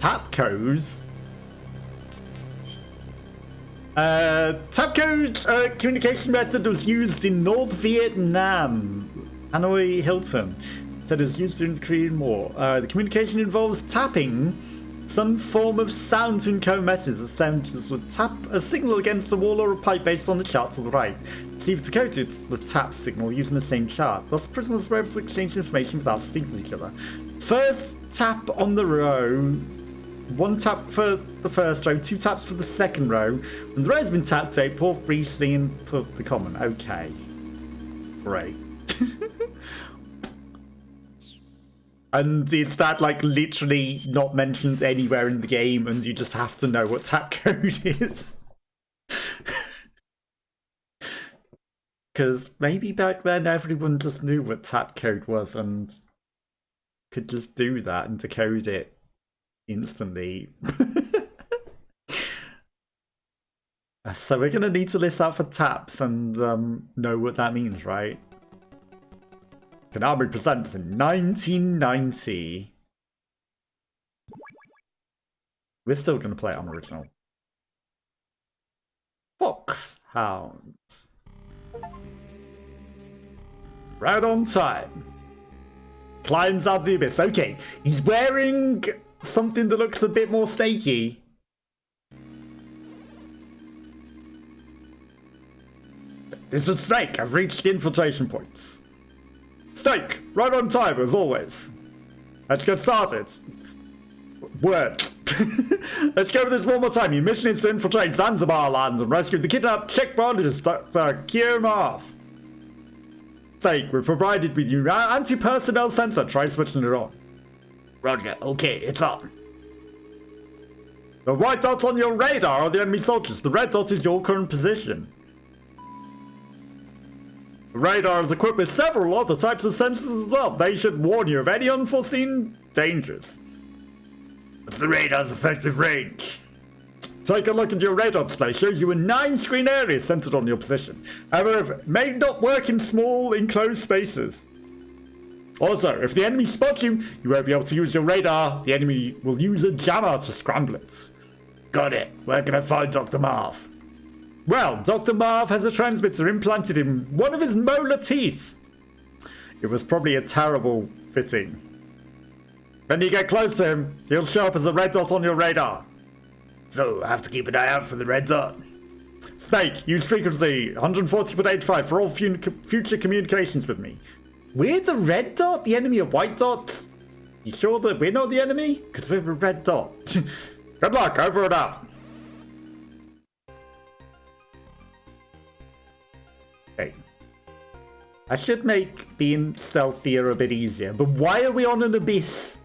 tap codes. Tap code communication method was used in North Vietnam. Hanoi Hilton said it was used during the Korean War. The communication involves tapping some form of sound to encode messages. The senders would tap a signal against a wall or a pipe based on the chart to the right. Steve decoded the tap signal using the same chart. Thus, prisoners were able to exchange information without speaking to each other. First tap on the row. 1 tap for the first row, 2 taps for the second row. When the row has been tapped out, pause briefly and put the common. Okay. Great. And is that like literally not mentioned anywhere in the game and you just have to know what tap code is? Because maybe back then everyone just knew what tap code was and could just do that and decode it instantly. So we're going to need to list out for taps and know what that means, right? Konami presents in 1990. We're still going to play it on original. Foxhounds. Right on time. Climbs out the abyss. Okay, he's wearing something that looks a bit more snaky. This is Snake. I've reached the infiltration points. Snake, right on time as always. Let's get started. Word. Let's go over this one more time. Your mission is to infiltrate Zanzibar lands and rescue the kidnapped Czech bandits, Dr. Kiermov. Snake, we've provided with you an anti-personnel sensor. Try switching it on. Roger. Okay, it's on. The white dots on your radar are the enemy soldiers. The red dot is your current position. The radar is equipped with several other types of sensors as well. They should warn you of any unforeseen dangers. What's the radar's effective range? Take a look at your radar display. It shows you a 9-screen area centered on your position. However, it may not work in small, enclosed spaces. Also, if the enemy spots you, you won't be able to use your radar. The enemy will use a jammer to scramble it. Got it. Where can I find Dr. Marv? Well, Dr. Marv has a transmitter implanted in one of his molar teeth. It was probably a terrible fitting. When you get close to him, he'll show up as a red dot on your radar. So, I have to keep an eye out for the red dot. Snake, use frequency 140.85 for all future communications with me. We're the red dot? The enemy are white dots? You sure that we're not the enemy? Because we're a red dot. Good luck, over and out. Okay. I should make being stealthier a bit easier, but why are we on an abyss?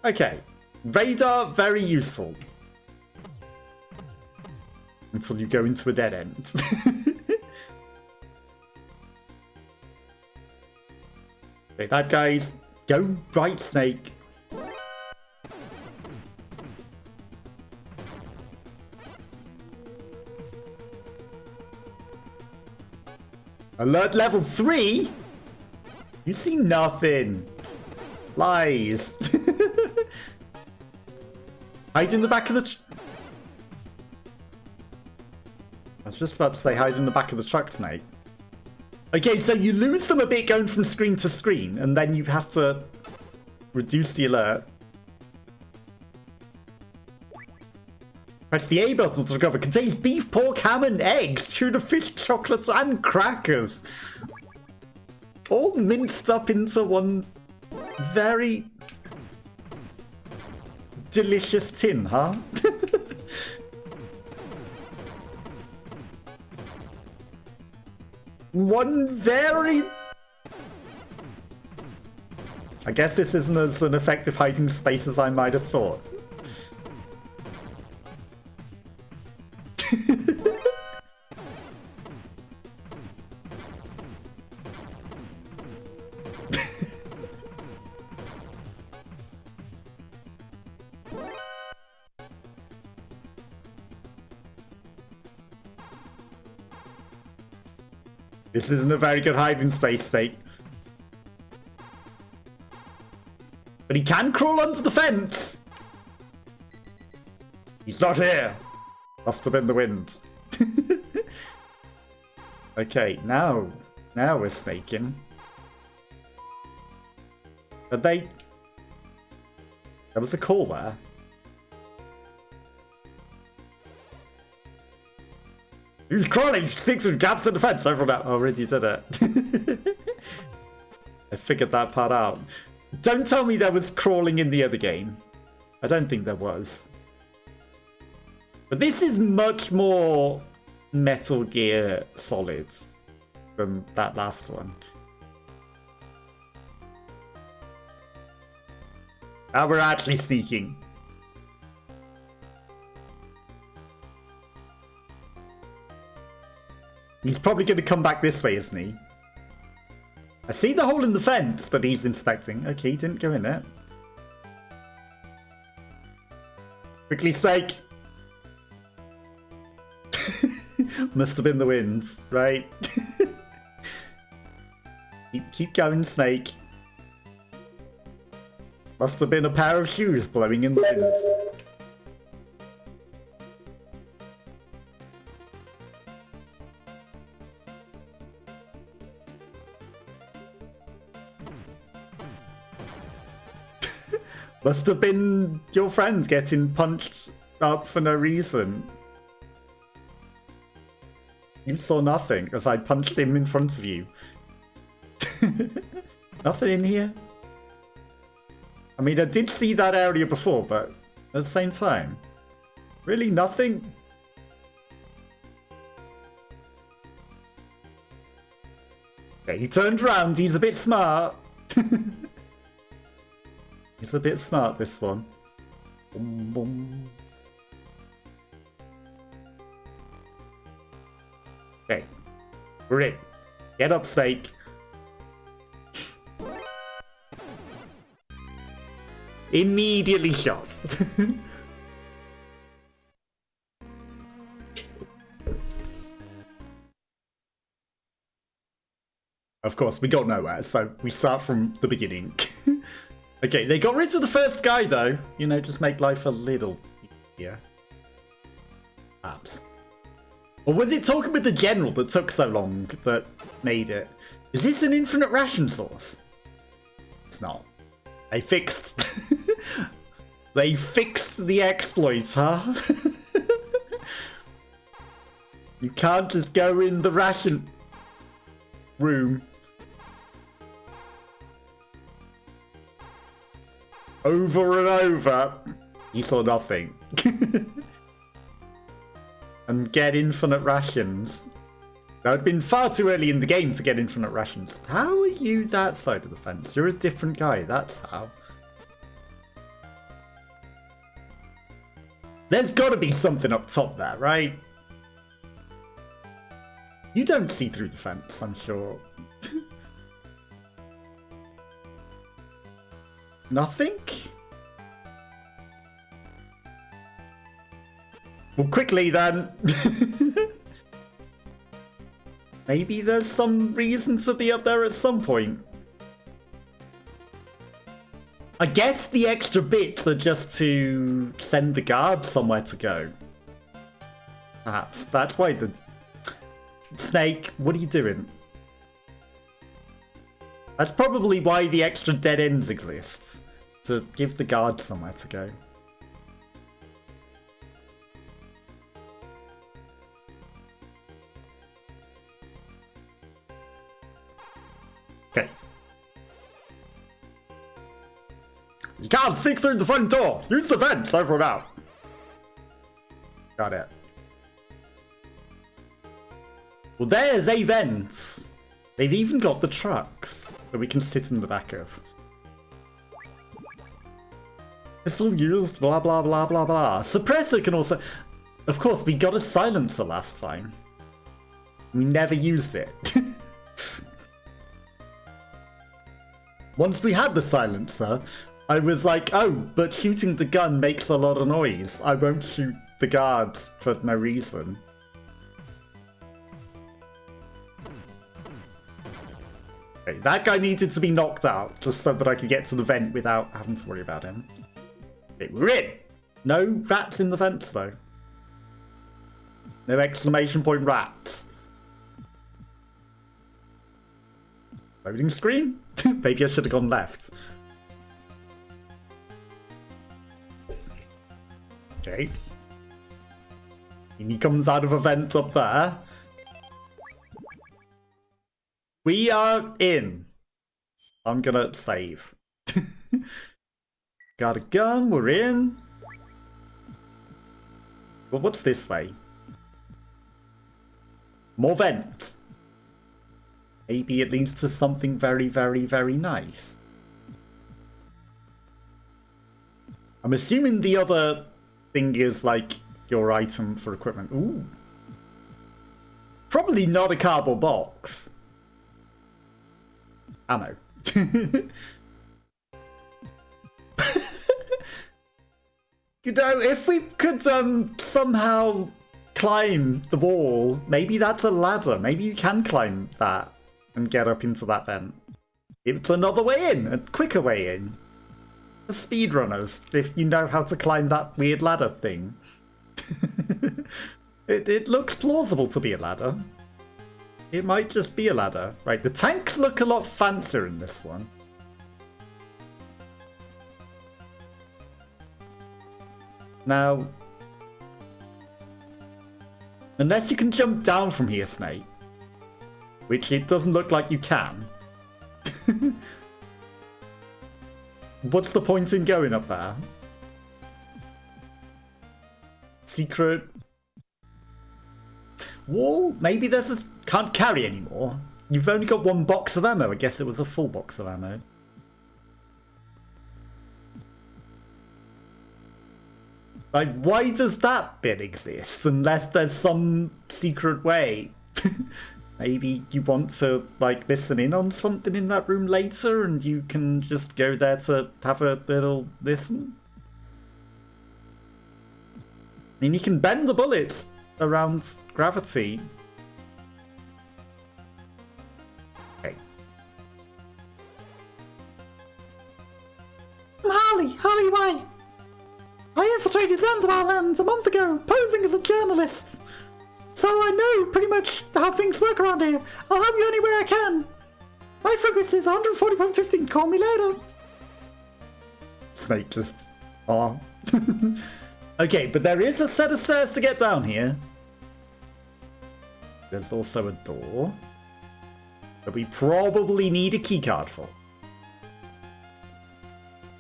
Okay. Radar, very useful. Until you go into a dead end. Okay, that guy's... Go right, Snake. Alert level 3? You see nothing. Lies. Hide in the back of the... I was just about to say hide in the back of the truck, Snake. Okay, so you lose them a bit going from screen to screen, and then you have to reduce the alert. Press the A button to recover. Contains beef, pork, ham, and eggs, tuna fish, chocolates, and crackers. All minced up into one very delicious tin, huh? One very... I guess this isn't as an effective hiding space as I might have thought. This isn't a very good hiding space, Snake. But he can crawl under the fence. He's not here. Must have been the wind. Okay, now we're snaking. But there was a call there. Who's crawling? Sticks and gaps in the fence. Everyone already did it. I figured that part out. Don't tell me there was crawling in the other game. I don't think there was. But this is much more Metal Gear Solid than that last one. Now we're actually sneaking. He's probably going to come back this way, isn't he? I see the hole in the fence that he's inspecting. Okay, he didn't go in it. Quickly, Snake. Must have been the winds, right? keep going, Snake. Must have been a pair of shoes blowing in the wind. Must have been your friends getting punched up for no reason. You saw nothing as I punched him in front of you. Nothing in here? I mean, I did see that area before, but at the same time, really nothing? Okay, he turned around, he's a bit smart. He's a bit smart, this one. Boom, boom. Okay, we're in. Get up, Snake. Immediately shot. Of course, we got nowhere, so we start from the beginning. Okay, they got rid of the first guy, though. You know, just make life a little easier. Perhaps. Or was it talking with the general that took so long that made it? Is this an infinite ration source? It's not. They fixed... They fixed the exploits, huh? You can't just go in the ration room. Over and over. You saw nothing. And get infinite rations. That would have been far too early in the game to get infinite rations. How are you that side of the fence? You're a different guy, that's how. There's got to be something up top there, right? You don't see through the fence, I'm sure. Nothing? Well, quickly then. Maybe there's some reason to be up there at some point. I guess the extra bits are just to send the guard somewhere to go. Perhaps. That's why the... Snake, what are you doing? That's probably why the extra dead ends exist. To give the guard somewhere to go. Okay. You can't sneak through the front door! Use the vents over and out! Got it. Well, there's a vent. They've even got the trucks that we can sit in the back of. Pistol used, blah blah blah blah blah. Suppressor can also... Of course, we got a silencer last time. We never used it. Once we had the silencer, I was like, oh, but shooting the gun makes a lot of noise. I won't shoot the guards for no reason. Okay, that guy needed to be knocked out just so that I could get to the vent without having to worry about him. Okay, we're in. No rats in the vents though. No exclamation point rats. Loading screen? Maybe I should have gone left. Okay. And he comes out of a vent up there. We are in. I'm gonna save. Got a gun, we're in. Well, what's this way? More vents. Maybe it leads to something very, very, very nice. I'm assuming the other thing is like your item for equipment. Ooh. Probably not a cardboard box. Ammo. You know, if we could somehow climb the wall, maybe that's a ladder. Maybe you can climb that and get up into that vent. It's another way in, a quicker way in. For speedrunners, if you know how to climb that weird ladder thing. It looks plausible to be a ladder. It might just be a ladder. Right, the tanks look a lot fancier in this one. Now, unless you can jump down from here, Snake, which it doesn't look like you can. What's the point in going up there? Secret wall? Maybe there's a... Can't carry anymore. You've only got one box of ammo. I guess it was a full box of ammo. Like, why does that bit exist? Unless there's some secret way. Maybe you want to, like, listen in on something in that room later and you can just go there to have a little listen? I mean, you can bend the bullets around gravity. Okay. I'm Harley White. I infiltrated Zanzibar lands a month ago, posing as a journalist. So I know pretty much how things work around here. I'll help you any way I can. My frequency is 140.15. Call me later. Snake just... Aw. Okay, but there is a set of stairs to get down here. There's also a door that we probably need a keycard for.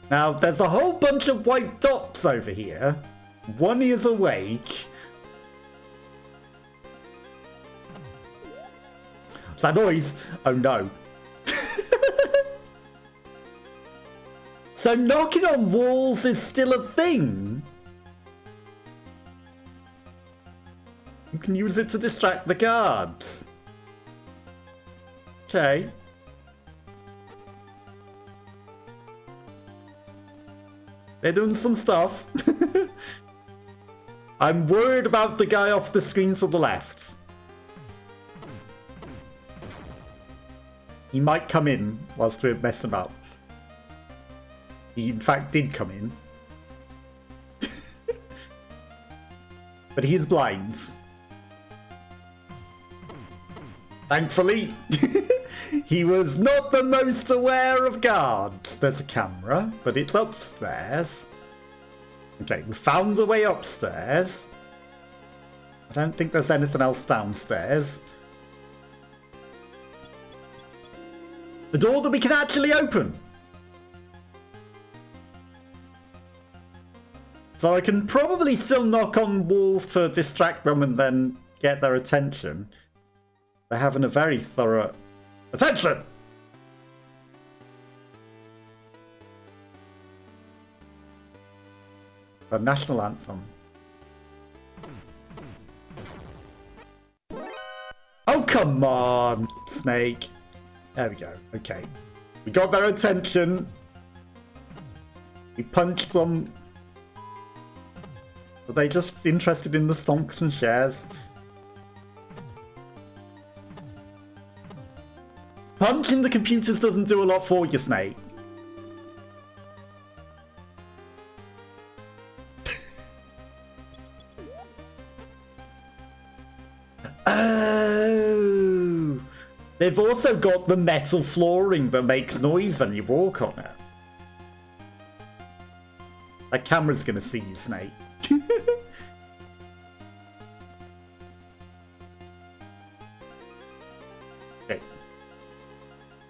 Now, there's a whole bunch of white dots over here. One is awake. What's that noise? Oh no. So knocking on walls is still a thing? You can use it to distract the guards. Okay. They're doing some stuff. I'm worried about the guy off the screen to the left. He might come in whilst we're messing about. He in fact did come in. But he is blind. Thankfully, he was not the most aware of guards. There's a camera, but it's upstairs. Okay, we found a way upstairs. I don't think there's anything else downstairs. The door that we can actually open. So I can probably still knock on walls to distract them and then get their attention. They're having a very thorough... Attention! The national anthem. Oh, come on, Snake. There we go. Okay. We got their attention. We punched them. Were they just interested in the stonks and shares? Punching the computers doesn't do a lot for you, Snake. Oh, they've also got the metal flooring that makes noise when you walk on it. That camera's gonna see you, Snake. Okay.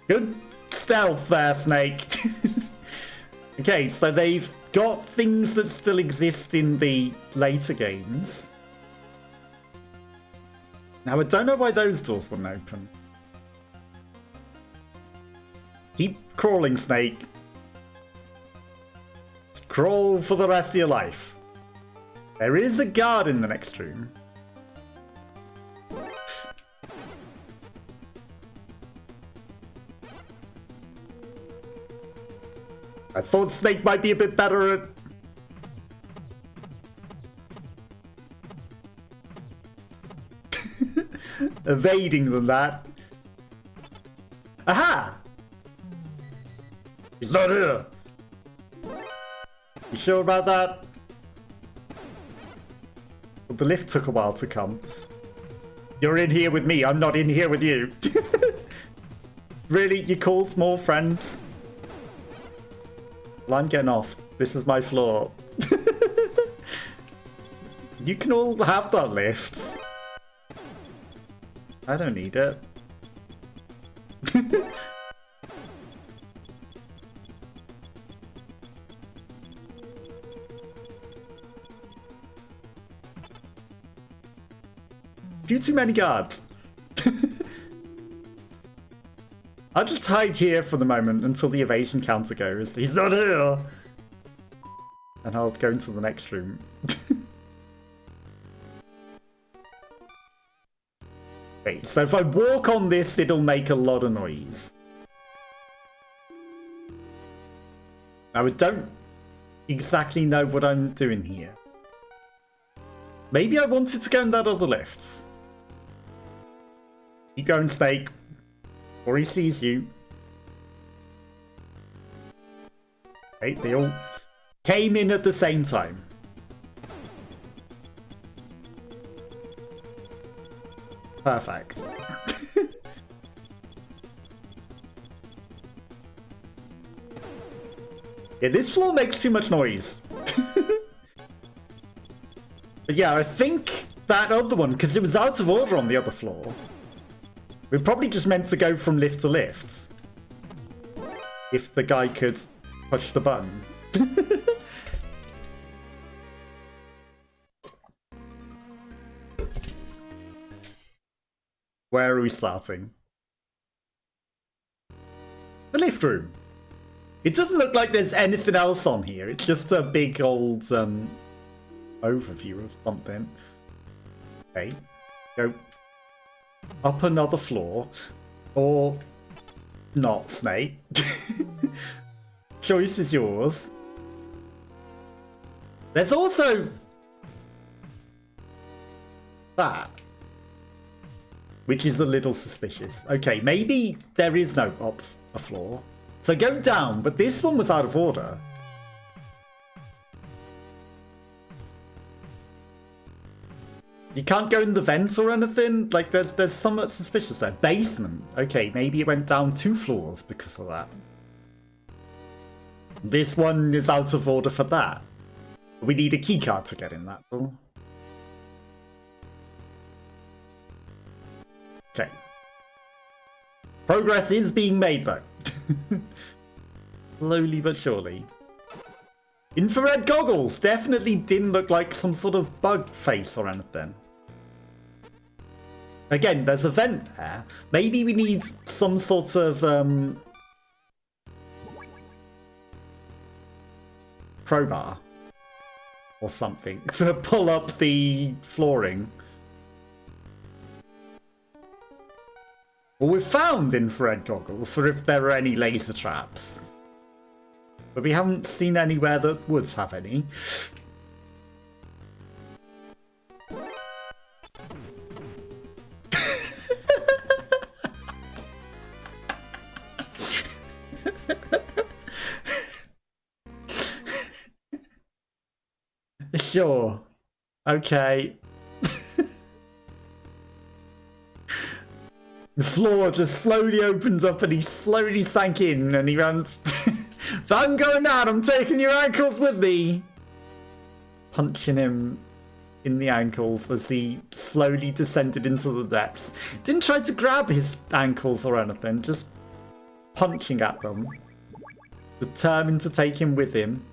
Good stealth there, Snake. Okay, so they've got things that still exist in the later games. Now, I don't know why those doors wouldn't open. Keep crawling, Snake. Crawl for the rest of your life. There is a guard in the next room. I thought Snake might be a bit better at... evading than that. Aha! He's not here. You sure about that? Well, the lift took a while to come. You're in here with me, I'm not in here with you. Really? You called more friends? Well, I'm getting off. This is my floor. You can all have that lift. I don't need it. Few too many guards. I'll just hide here for the moment until the evasion counter goes. He's not here! And I'll go into the next room. Wait, so if I walk on this, it'll make a lot of noise. Now, I don't exactly know what I'm doing here. Maybe I wanted to go in that other lift. Keep going, Snake. Or he sees you. Okay, they all came in at the same time. Perfect. Yeah, this floor makes too much noise. But yeah, I think that other one, because it was out of order on the other floor. We're probably just meant to go from lift to lift. If the guy could push the button. Where are we starting? The lift room. It doesn't look like there's anything else on here. It's just a big old overview of something. Okay. Go up another floor. Or not, Snake. Choice is yours. There's also that, which is a little suspicious. Okay, maybe there is no up a floor. So go down, but this one was out of order. You can't go in the vent or anything? Like, there's somewhat suspicious there. Basement. Okay, maybe it went down 2 floors because of that. This one is out of order for that. We need a keycard to get in that door. Okay. Progress is being made, though. Slowly but surely. Infrared goggles definitely didn't look like some sort of bug face or anything. Again, there's a vent there. Maybe we need some sort of crowbar or something to pull up the flooring. Well, we've found infrared goggles for if there are any laser traps. But we haven't seen anywhere that would have any. Sure. Okay. The floor just slowly opens up and he slowly sank in and he runs. If I'm going out, I'm taking your ankles with me. Punching him in the ankles as he slowly descended into the depths. Didn't try to grab his ankles or anything, just punching at them. Determined to take him with him.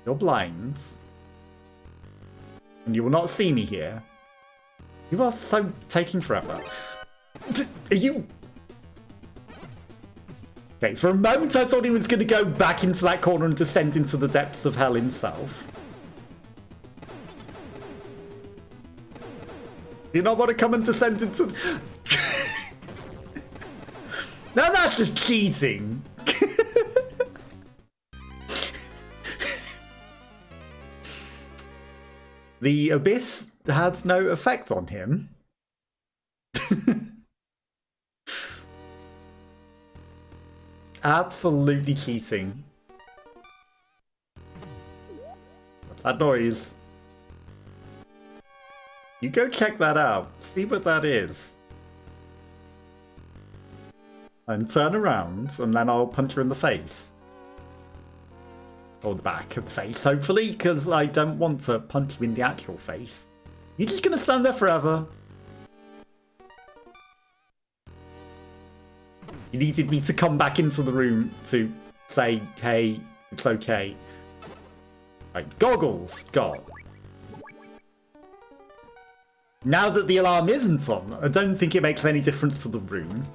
You're blind. And you will not see me here. You are so taking forever. Are you... Okay, for a moment I thought he was going to go back into that corner and descend into the depths of hell himself. Do you not want to come and descend into... Now that's just cheating. The abyss had no effect on him. Absolutely cheating. What's that noise? You go check that out. See what that is. And turn around, and then I'll punch her in the face. Or the back of the face, hopefully, because I don't want to punch you in the actual face. You're just going to stand there forever. You needed me to come back into the room to say, hey, it's okay. Right, goggles, got. Now that the alarm isn't on, I don't think it makes any difference to the room.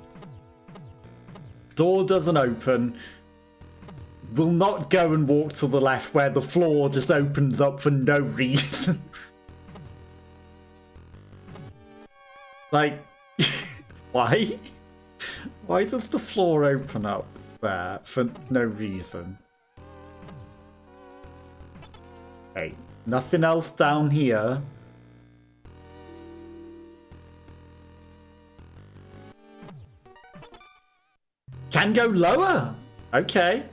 Door doesn't open. Will not go and walk to the left where the floor just opens up for no reason. Like, why? Why does the floor open up there for no reason? Okay, nothing else down here. Can go lower. Okay.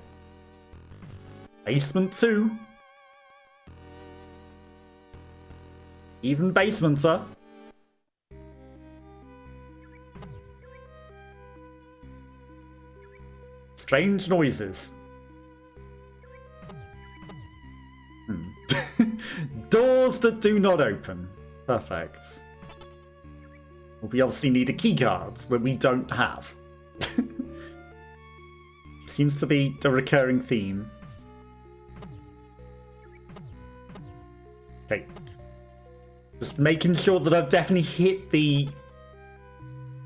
Basement 2. Even basementer. Strange noises. Doors that do not open. Perfect. Well, we obviously need a keycard that we don't have. Seems to be a recurring theme. Okay. Just making sure that I've definitely hit the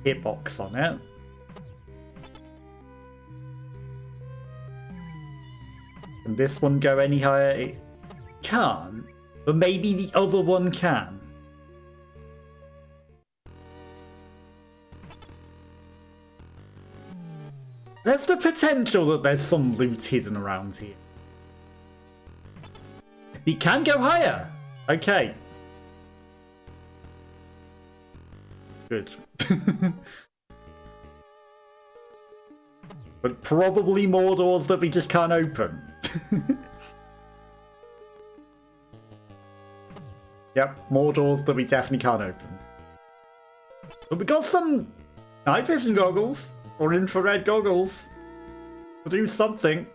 hitbox on it. Can this one go any higher? It can't. But maybe the other one can. There's the potential that there's some loot hidden around here. It can go higher. Okay. Good. But probably more doors that we just can't open. Yep, more doors that we definitely can't open. But we got some night vision goggles. Or infrared goggles. To do something.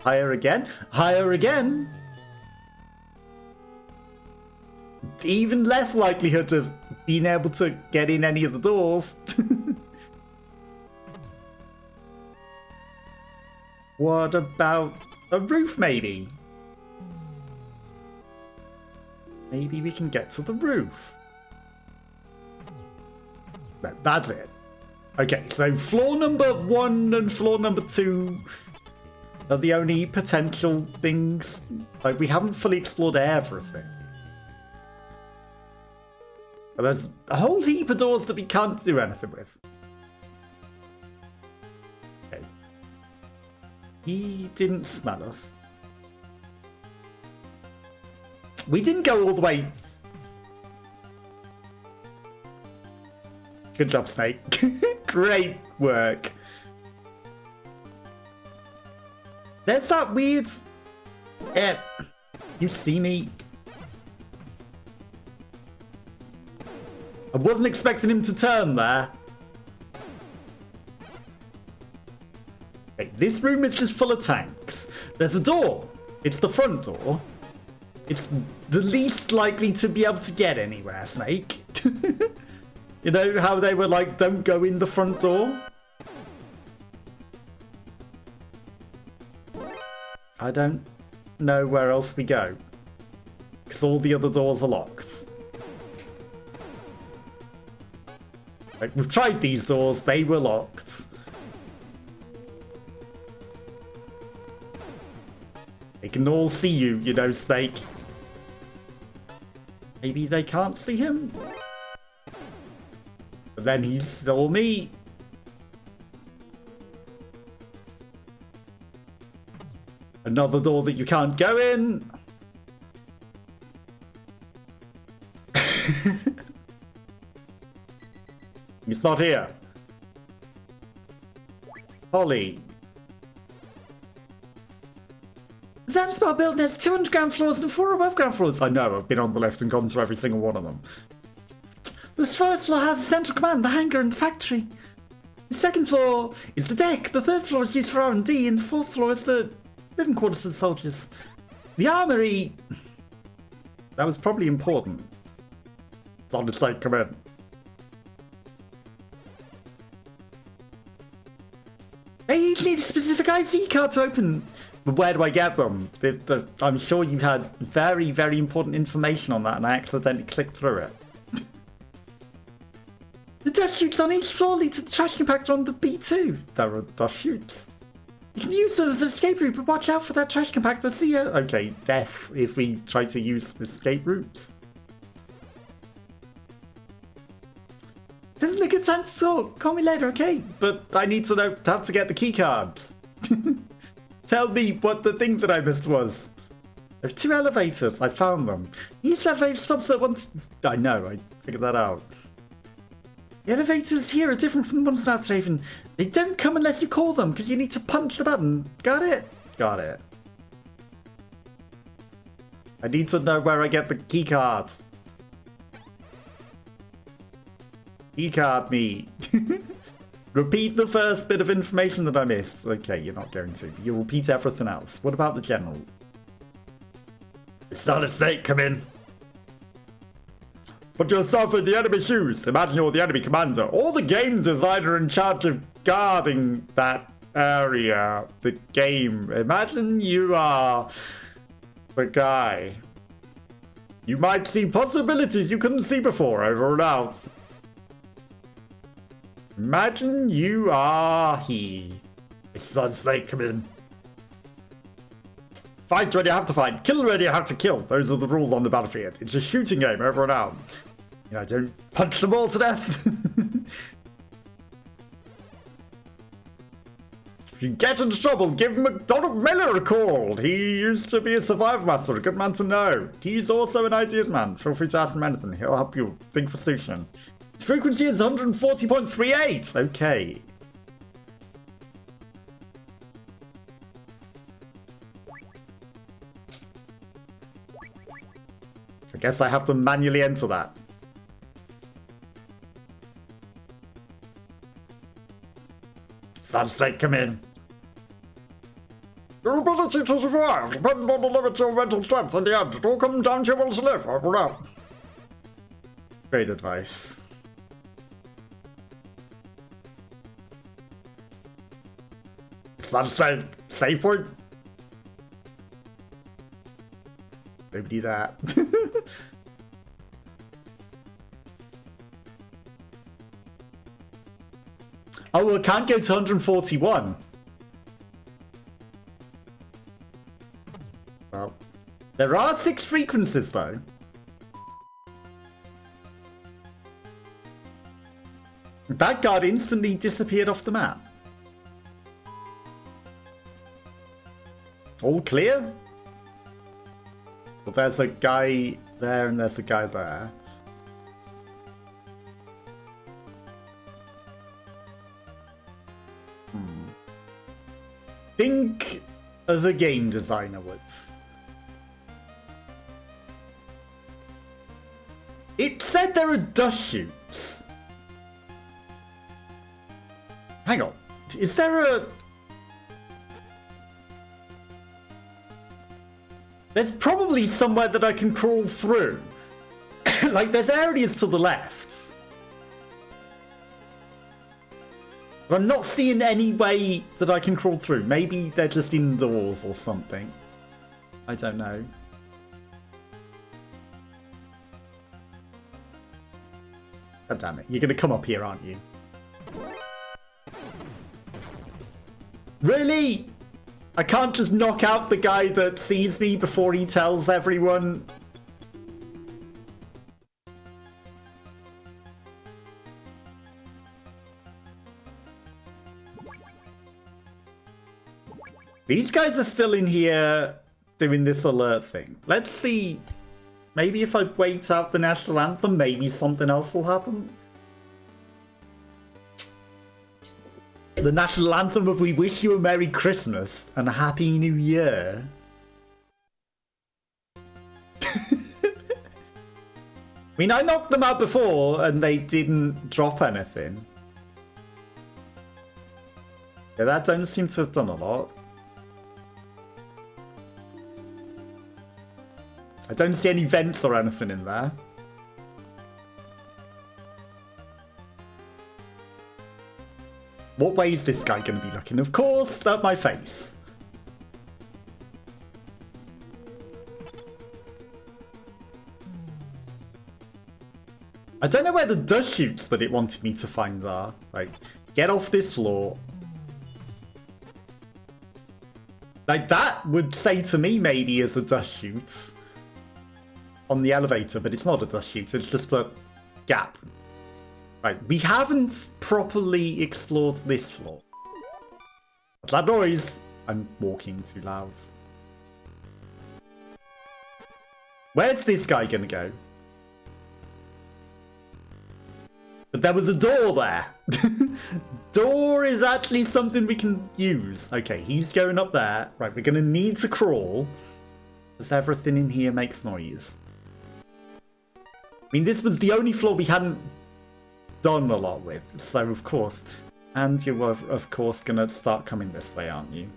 Higher again. Higher again. Even less likelihood of being able to get in any of the doors. What about a roof, maybe? Maybe we can get to the roof. No, that's it. Okay, so floor number 1 and floor number 2 are the only potential things. Like, we haven't fully explored everything. But there's a whole heap of doors that we can't do anything with. Okay. He didn't smell us. We didn't go all the way. Good job, Snake. Great work. There's that weird... you see me? I wasn't expecting him to turn there. Okay, this room is just full of tanks. There's a door. It's the front door. It's the least likely to be able to get anywhere, Snake. You know how they were like, don't go in the front door? I don't know where else we go. Because all the other doors are locked. Like, we've tried these doors, they were locked. They can all see you, you know, Snake. Maybe they can't see him? But then he saw me. Another door that you can't go in. He's not here. Holly. Zanzibar building has 200 ground floors and 4 above ground floors. I know, I've been on the left and gone to every single one of them. This first floor has the central command, the hangar, and the factory. The second floor is the deck. The third floor is used for R&D, and the fourth floor is the living quarters of the soldiers. The armory... That was probably important. Solid Snake, come in. I need a specific ID card to open. But where do I get them? I'm sure you had very, very important information on that and I accidentally clicked through it. The dust chutes on each floor lead to the trash compactor on the B2. There are dust chutes. You can use them as an escape route, but watch out for that trash compactor. See ya. Okay, death if we try to use escape routes. This isn't a good time to talk. Call me later, okay? But I need to know how to get the key cards. Tell me what the thing that I missed was. There are 2 elevators. I found them. Each elevator stops at once. I know. I figured that out. The elevators here are different from the ones in Outraven. They don't come unless you call them, because you need to punch the button. Got it? Got it. I need to know where I get the key cards. Key card me. Repeat the first bit of information that I missed. Okay, you're not going to. You'll repeat everything else. What about the general? Solid Snake, come in. Put yourself in the enemy shoes. Imagine you're the enemy commander or the game designer in charge of guarding that area. The game. Imagine you are the guy. You might see possibilities you couldn't see before. Over and out. Imagine you are he. Solid Snake, come in. Fight when you have to fight. Kill when you have to kill. Those are the rules on the battlefield. It's a shooting game, over and out. You know, don't punch them all to death. If you get into trouble, give McDonald Miller a call. He used to be a survivor master, a good man to know. He's also an ideas man. Feel free to ask him anything. He'll help you think for solution. His frequency is 140.38. Okay. I guess I have to manually enter that. Solid Snake, come in. Your ability to survive depends on the limits of your mental strength. In the end, it all comes down to your will to live. Over and out. Great advice. Solid Snake, save point. Maybe that. Oh, well, it can't go to 141. Well, there are 6 frequencies, though. That guard instantly disappeared off the map. All clear? Well, there's a guy there and there's a guy there. Think as a game designer would. It said there are dust chutes. Hang on. Is there a... There's probably somewhere that I can crawl through. Like, there's areas to the left. But I'm not seeing any way that I can crawl through. Maybe they're just indoors or something. I don't know. God damn it. You're going to come up here, aren't you? Really? I can't just knock out the guy that sees me before he tells everyone. These guys are still in here doing this alert thing. Let's see. Maybe if I wait out the national anthem, maybe something else will happen. The national anthem of "We wish you a Merry Christmas and a Happy New Year." I mean, I knocked them out before and they didn't drop anything. Yeah, that don't seem to have done a lot. I don't see any vents or anything in there. What way is this guy going to be looking? Of course, at my face. I don't know where the dust chutes that it wanted me to find are. Right, get off this floor. Like, that would say to me maybe as a dust chute on the elevator, but it's not a dust chute, it's just a gap. Right, we haven't properly explored this floor. What's that noise? I'm walking too loud. Where's this guy gonna go? But there was a door there. Door is actually something we can use. Okay, he's going up there. Right, we're gonna need to crawl, because everything in here makes noise. I mean, this was the only floor we hadn't done a lot with, so of course. And you're, of course, gonna start coming this way, aren't you?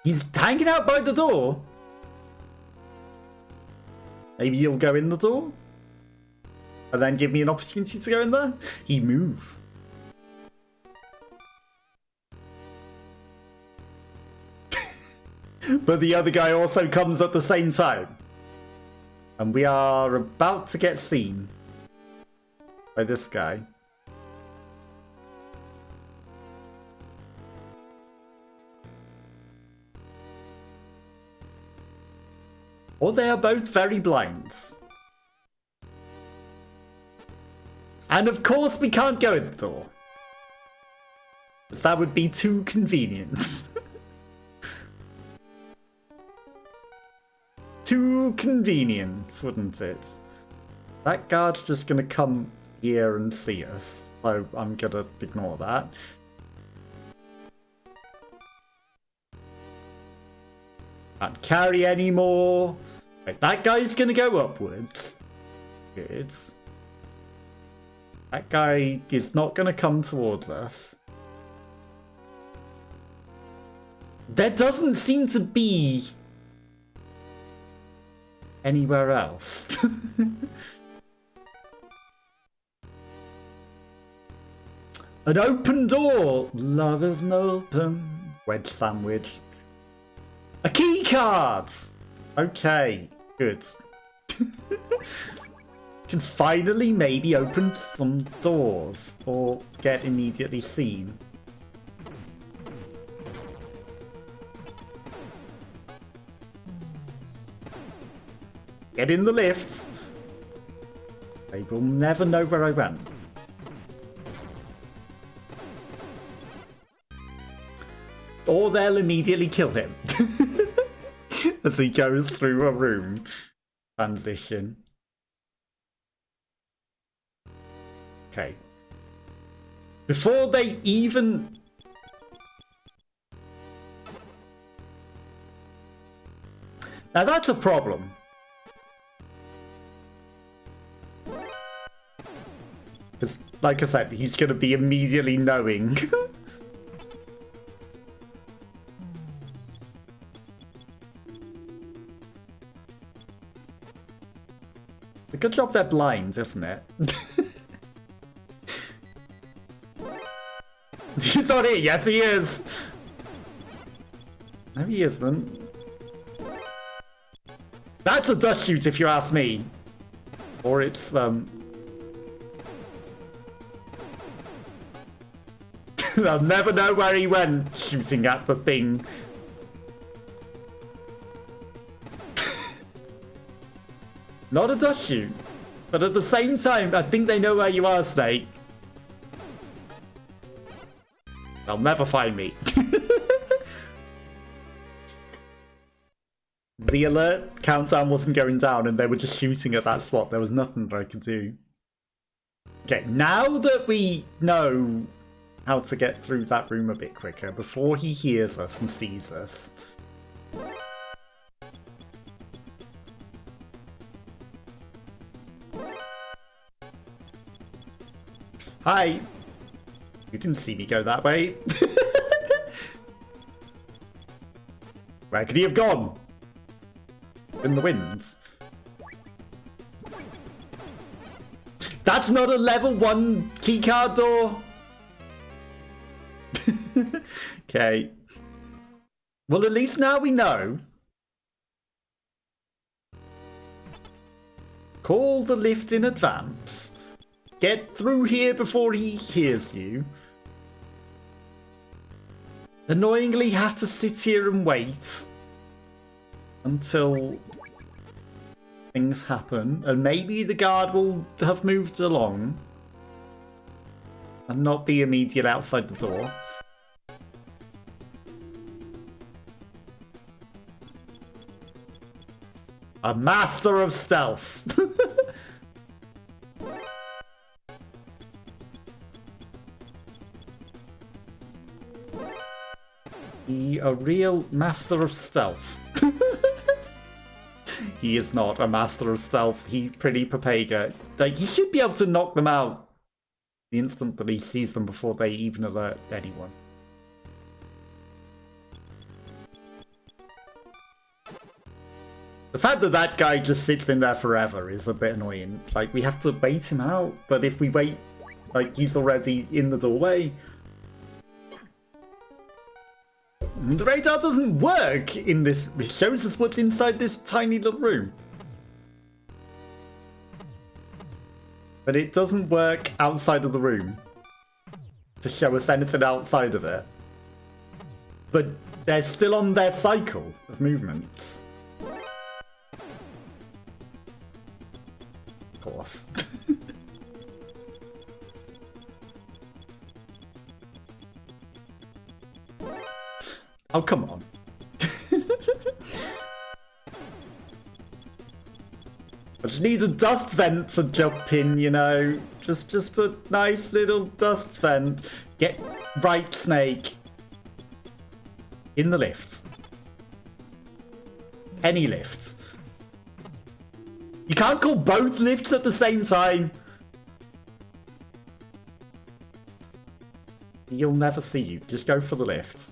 He's hanging out by the door. Maybe you'll go in the door? And then give me an opportunity to go in there? He move. But the other guy also comes at the same time. And we are about to get seen by this guy. Or they are both very blind. And of course we can't go in the door. That would be too convenient. Too convenient, wouldn't it? That guard's just gonna come here and see us, so I'm gonna ignore that. Can't carry anymore. Right, that guy's gonna go upwards. Good. That guy is not gonna come towards us. There doesn't seem to be anywhere else. An open door. Love is an open wedge sandwich. A key card. Okay, good. Can finally maybe open some doors or get immediately seen. Get in the lift. They will never know where I went. Or they'll immediately kill him. As he goes through a room. Transition. Okay. Before they even Now that's a problem. Because, like I said, he's going to be immediately knowing. A good job they're blind, isn't it? He's not here. Yes, he is. No, he isn't. That's a dust chute, if you ask me. Or it's, I'll never know where he went shooting at the thing. Not a dust chute. But at the same time, I think they know where you are, Snake. They'll never find me. The alert countdown wasn't going down and they were just shooting at that spot. There was nothing that I could do. Okay, now that we know how to get through that room a bit quicker before he hears us and sees us. Hi! You didn't see me go that way. Where could he have gone? In the winds. That's not a level 1 keycard door. Okay. Well, at least now we know. Call the lift in advance. Get through here before he hears you. Annoyingly have to sit here and wait until things happen, and maybe the guard will have moved along and not be immediate outside the door. A master of stealth. A real master of stealth. He is not a master of stealth. He pretty papega. Like, he should be able to knock them out the instant that he sees them before they even alert anyone. The fact that that guy just sits in there forever is a bit annoying. Like, we have to bait him out, but if we wait, like, he's already in the doorway. The radar doesn't work in this. It shows us what's inside this tiny little room. But it doesn't work outside of the room to show us anything outside of it. But they're still on their cycle of movements. Of course. Oh, come on. I just need a dust vent to jump in, you know. Just a nice little dust vent. Get right, Snake. In the lift. Any lift. You can't call both lifts at the same time. You'll never see you. Just go for the lifts.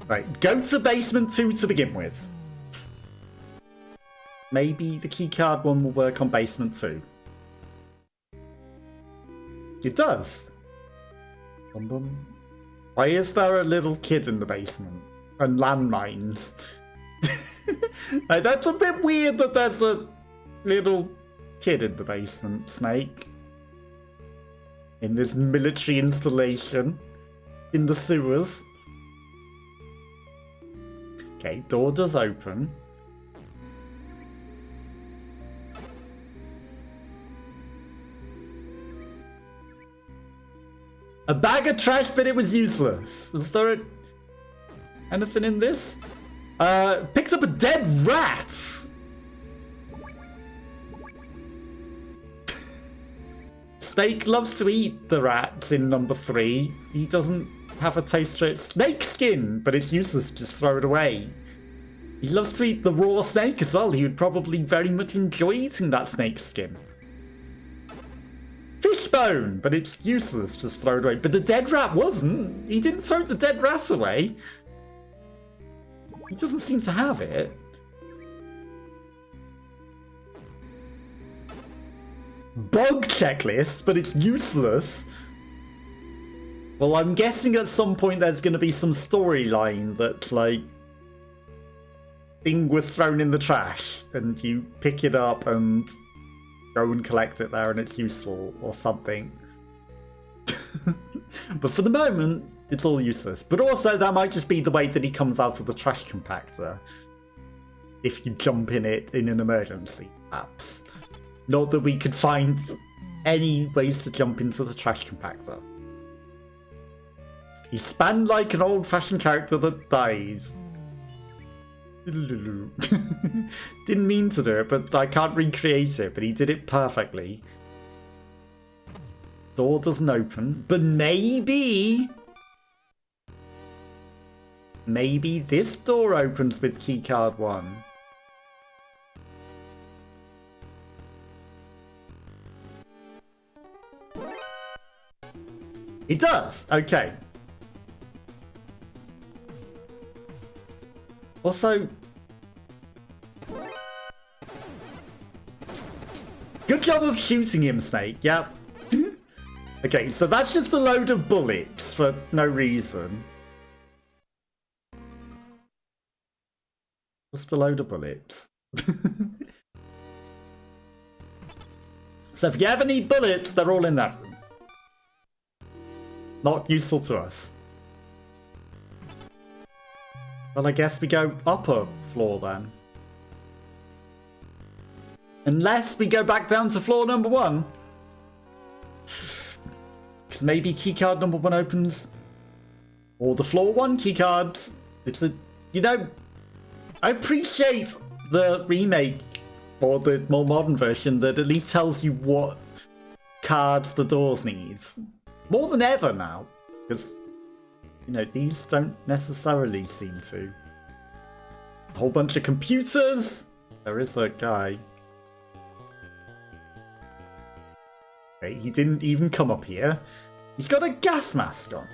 Right, go to basement 2 to begin with. Maybe the keycard one will work on basement 2. It does. Bum bum. Why is there a little kid in the basement? And landmines. Like, that's a bit weird that there's a little kid in the basement, Snake. In this military installation. In the sewers. Okay, door does open. A bag of trash, but it was useless. Was there anything in this? Picked up a dead rat! Snake loves to eat the rats in number 3. He doesn't have a taste for it. Snake skin, but it's useless, just throw it away. He loves to eat the raw snake as well. He would probably very much enjoy eating that snake skin. Fishbone, but it's useless, just throw it away. But the dead rat wasn't. He didn't throw the dead rat away. He doesn't seem to have it. Bug checklist, but it's useless. Well, I'm guessing at some point there's going to be some storyline that's like, thing was thrown in the trash and you pick it up and go and collect it there and it's useful or something. But for the moment, it's all useless. But also that might just be the way that he comes out of the trash compactor. If you jump in it in an emergency, perhaps. Not that we could find any ways to jump into the trash compactor. He span like an old-fashioned character that dies. Didn't mean to do it, but I can't recreate it, but he did it perfectly. Door doesn't open, but maybe this door opens with keycard 1. It does! Okay. Also, good job of shooting him, Snake. Yep. Okay, so that's just a load of bullets for no reason. Just a load of bullets. So if you ever need bullets, they're all in that room. Not useful to us. Well, I guess we go upper floor then. Unless we go back down to floor number 1. Because maybe keycard number 1 opens. Or the floor 1 keycard. It's a, you know, I appreciate the remake or the more modern version that at least tells you what cards the doors needs. More than ever now. Because, you know, these don't necessarily seem to. A whole bunch of computers. There is a guy. Okay, he didn't even come up here. He's got a gas mask on.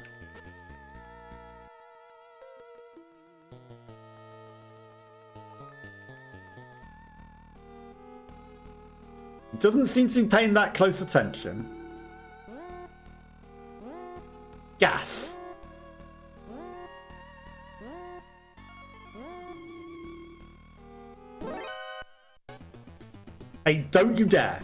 He doesn't seem to be paying that close attention. Gas. Hey, don't you dare.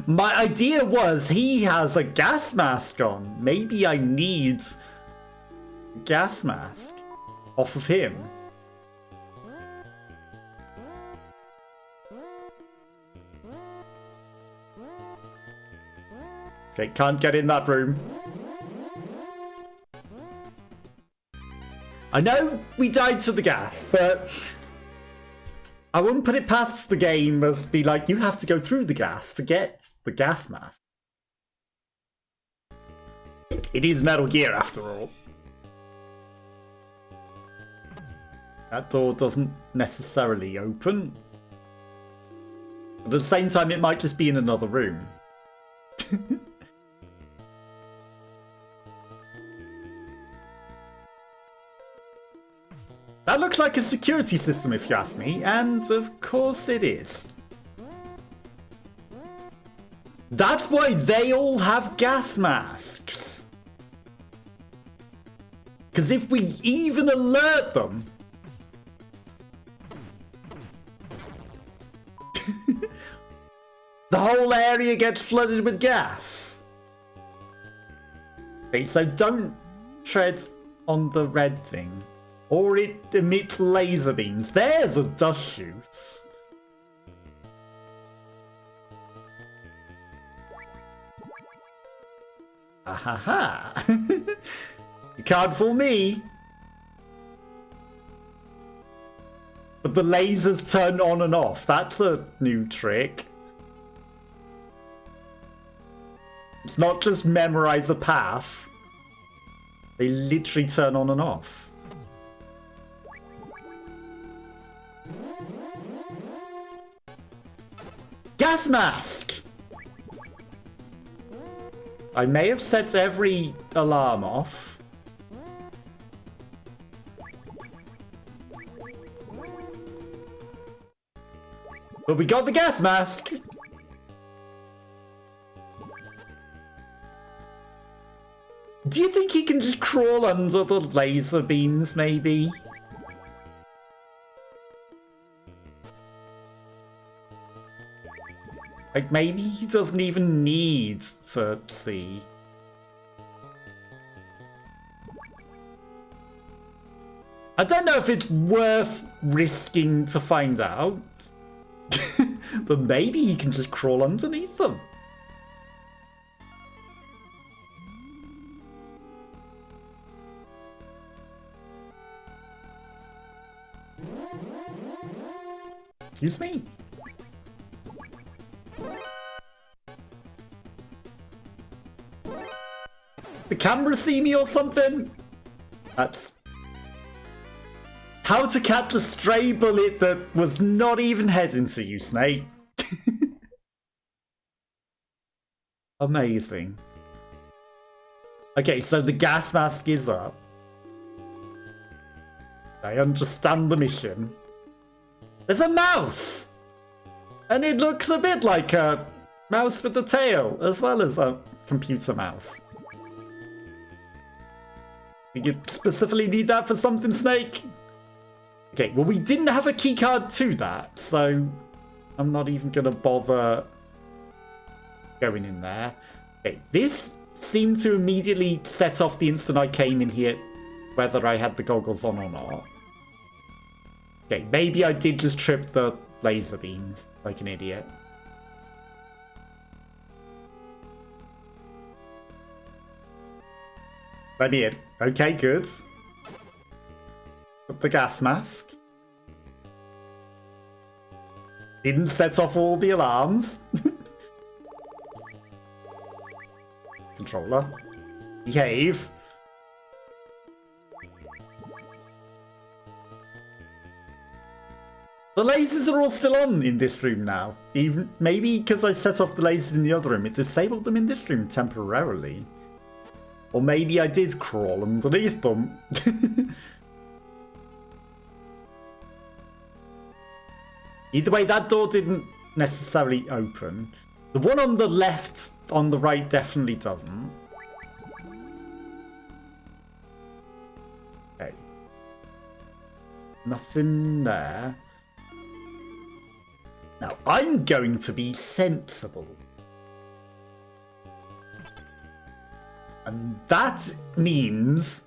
My idea was he has a gas mask on. Maybe I need a gas mask off of him. Okay, can't get in that room. I know we died to the gas, but I wouldn't put it past the game as be like, you have to go through the gas to get the gas mask. It is Metal Gear after all. That door doesn't necessarily open. But at the same time, it might just be in another room. That looks like a security system if you ask me, and of course it is. That's why they all have gas masks. Because if we even alert them... the whole area gets flooded with gas. Okay, so don't tread on the red thing. Or it emits laser beams. There's a dust chute. Ahaha. You can't fool me. But the lasers turn on and off. That's a new trick. It's not just memorize the path. They literally turn on and off. Gas mask! I may have set every alarm off. But we got the gas mask! Do you think he can just crawl under the laser beams, maybe? Like, maybe he doesn't even need to see. I don't know if it's worth risking to find out. But maybe he can just crawl underneath them. Excuse me? The camera see me or something? That's... How to catch a stray bullet that was not even heading to you, Snake. Amazing. Okay, so the gas mask is up. I understand the mission. There's a mouse! And it looks a bit like a mouse with a tail, as well as a computer mouse. You specifically need that for something, Snake? Okay, well, we didn't have a keycard to that, so I'm not even going to bother going in there. Okay, this seemed to immediately set off the instant I came in here, whether I had the goggles on or not. Okay, maybe I did just trip the laser beams like an idiot. Let me in. Okay, good. Put the gas mask. Didn't set off all the alarms. Controller. Behave. The lasers are all still on in this room now. Even maybe because I set off the lasers in the other room, it disabled them in this room temporarily. Or maybe I did crawl underneath them. Either way, that door didn't necessarily open. The one on the left, on the right, definitely doesn't. Okay. Nothing there. Now, I'm going to be sensible. And that means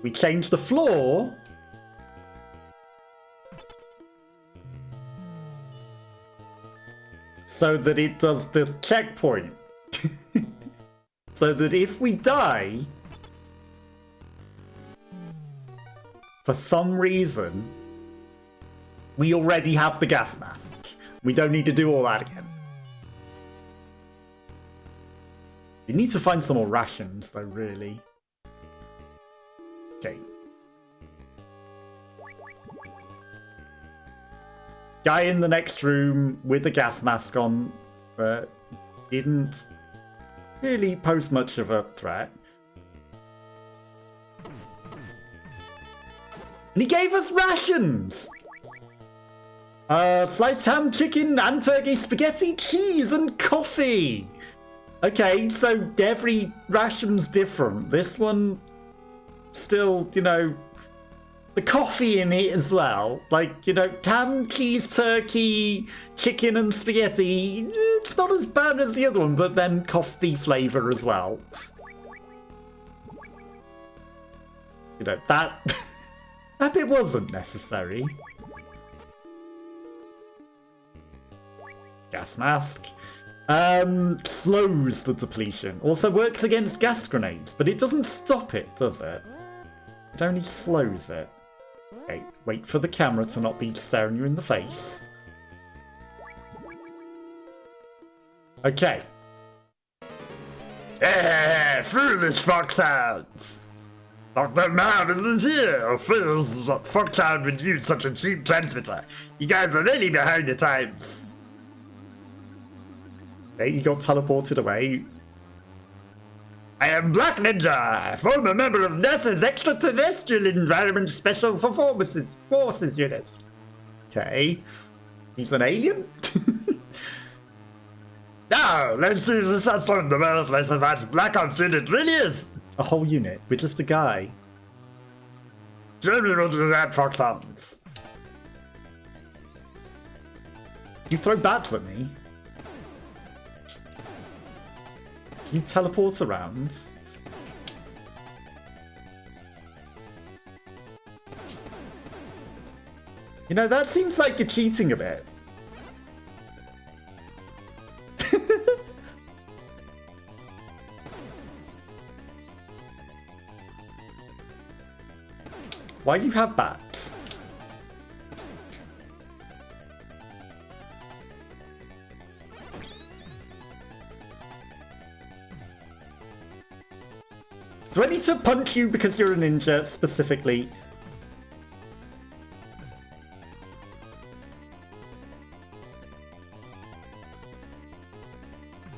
we change the floor so that it does the checkpoint. So that if we die, for some reason, we already have the gas mask. We don't need to do all that again. We need to find some more rations, though, really. Okay. Guy in the next room with a gas mask on, but didn't really pose much of a threat. And he gave us rations! Sliced ham, chicken, and turkey, spaghetti, cheese, and coffee! Okay, so every ration's different. This one, still, you know, the coffee in it as well. Like, you know, ham, cheese, turkey, chicken, and spaghetti. It's not as bad as the other one, but then coffee flavour as well. You know, that, that bit wasn't necessary. Gas mask. Slows the depletion. Also works against gas grenades, but it doesn't stop it, does it? It only slows it. Okay, wait for the camera to not be staring you in the face. Okay. Hey, foolish foxhounds! Dr. Marv isn't here, or foolish foxhound would use such a cheap transmitter. You guys are really behind the times. Okay, you got teleported away. I am Black Ninja, former member of NASA's Extraterrestrial Environment Special Forces Units. Okay. He's an alien? Now, let's see the assessment of the world's most advanced Black Ops unit really is. A whole unit with just a guy. Show me what you that, foxhounds. You throw bats at me? You teleport around? You know, that seems like you're cheating a bit. Why do you have bats? Do I need to punch you because you're a ninja, specifically?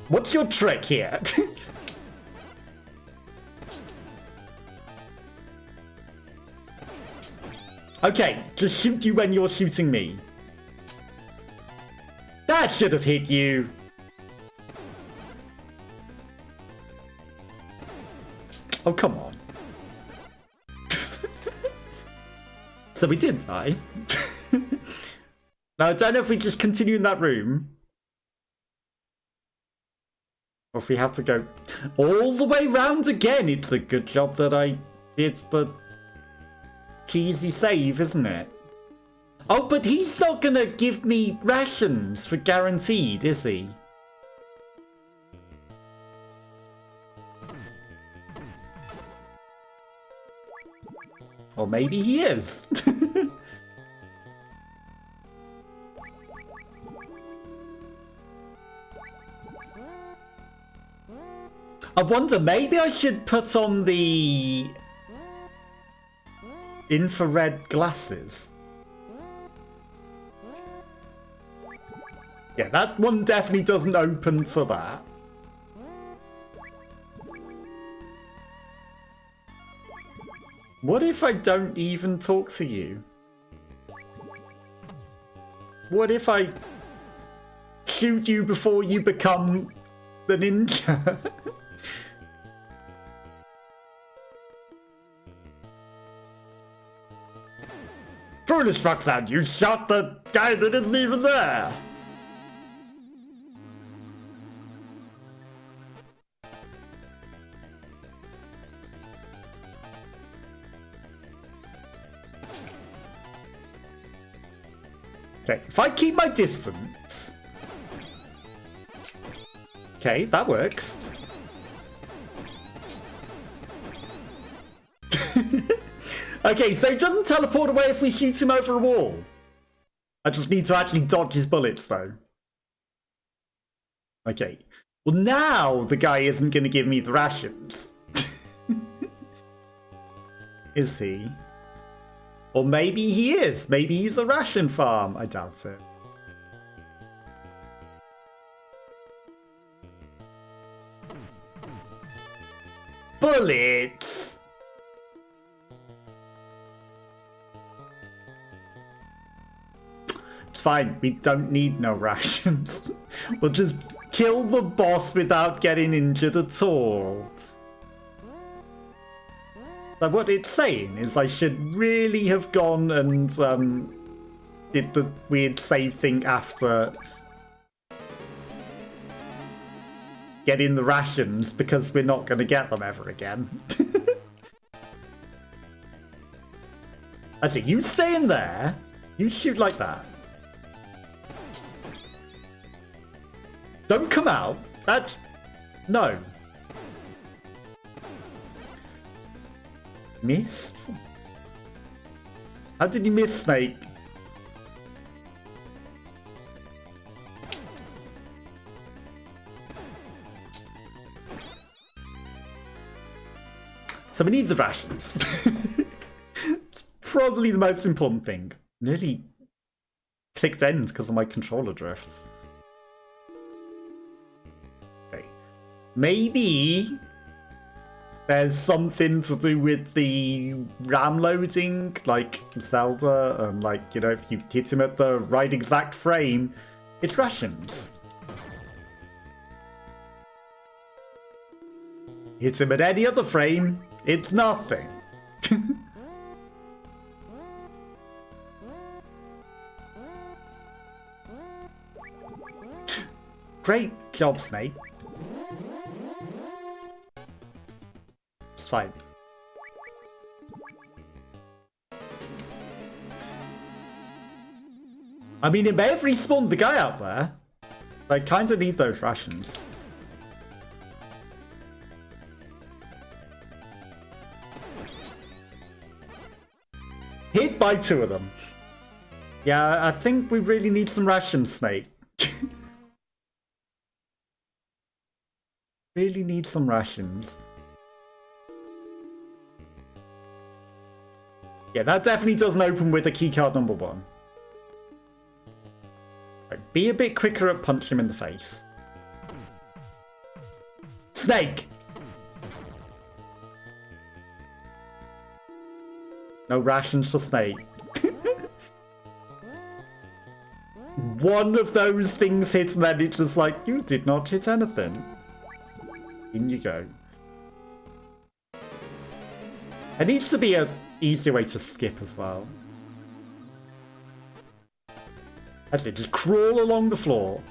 What's your trick here? Okay, just shoot you when you're shooting me. That should have hit you. Oh, come on. So we did die. Now, I don't know if we just continue in that room. Or if we have to go all the way round again. It's a good job that I did the cheesy save, isn't it? Oh, but he's not gonna give me rations for guaranteed, is he? Or maybe he is. I wonder, maybe I should put on the infrared glasses. Yeah, that one definitely doesn't open to that. What if I don't even talk to you? What if I shoot you before you become the ninja? Foolish foxhound, you shot the guy that isn't even there! Okay, if I keep my distance... Okay, that works. Okay, so he doesn't teleport away if we shoot him over a wall. I just need to actually dodge his bullets, though. Okay. Well, now the guy isn't going to give me the rations. Is he? Or maybe he is. Maybe he's a ration farm. I doubt it. Bullets! It's fine, we don't need no rations. We'll just kill the boss without getting injured at all. So what it's saying is I should really have gone and did the weird save thing after getting the rations, because we're not going to get them ever again. I see, you stay in there, you shoot like that. Don't come out. That's... No. Missed? How did you miss, Snake? So we need the rations. It's probably the most important thing. Nearly clicked end because of my controller drifts. Okay. Maybe there's something to do with the RAM loading, like Zelda, and like, you know, if you hit him at the right exact frame, it rations. Hit him at any other frame, it's nothing. Great job, Snake. It's fine. I mean, it may have respawned the guy out there. I kind of need those rations. Hit by 2 of them. Yeah, I think we really need some rations, Snake. Really need some rations. Yeah, that definitely doesn't open with a keycard number 1. Right, be a bit quicker at punching him in the face. Snake! No rations for Snake. One of those things hits and then it's just like, you did not hit anything. In you go. There needs to be an easier way to skip as well. That's it, just crawl along the floor.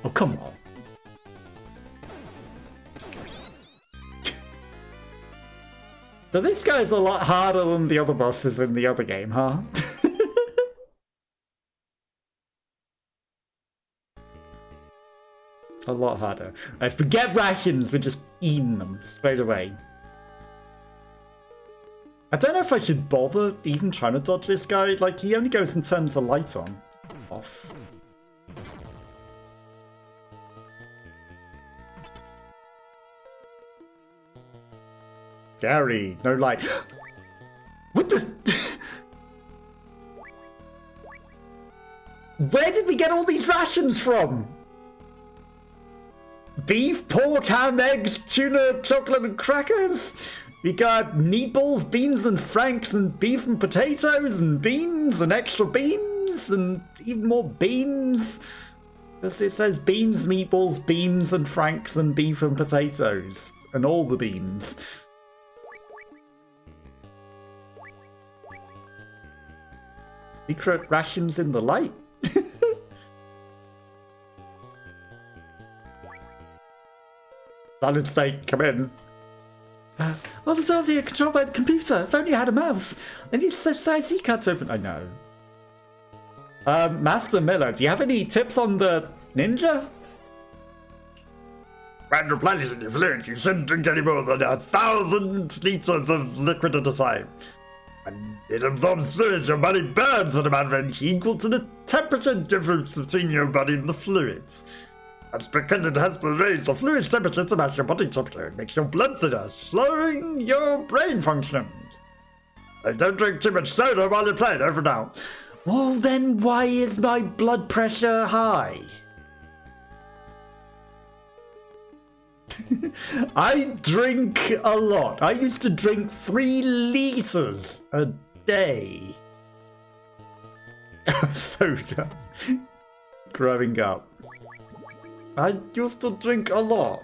Oh, come on. So this guy's a lot harder than the other bosses in the other game, huh? A lot harder. If we get rations, we're just eating them straight away. I don't know if I should bother even trying to dodge this guy. Like, he only goes and turns the light on. Off. Gary, no light. What the? Where did we get all these rations from? Beef, pork, ham, eggs, tuna, chocolate, and crackers. We got meatballs, beans, and franks, and beef and potatoes, and beans, and extra beans, and even more beans. Because it says beans, meatballs, beans, and franks, and beef and potatoes. And all the beans. Secret rations in the light. Solid Snake, come in. Well, the cells here controlled by the computer. If only I had a mouse. I need such size cards to open. I know. Master Miller, do you have any tips on the ninja? When replenishing your fluids, you shouldn't drink any more than 1,000 liters of liquid at a time. When it absorbs fluids, your body burns at an average equal to the temperature difference between your body and the fluids. That's because it has to raise the fluid's temperature to match your body temperature. It makes your blood thinner, slowing your brain functions. So don't drink too much soda while you're playing, over now. Well, then why is my blood pressure high? I drink a lot. I used to drink 3 liters a day of soda growing up. I used to drink a lot.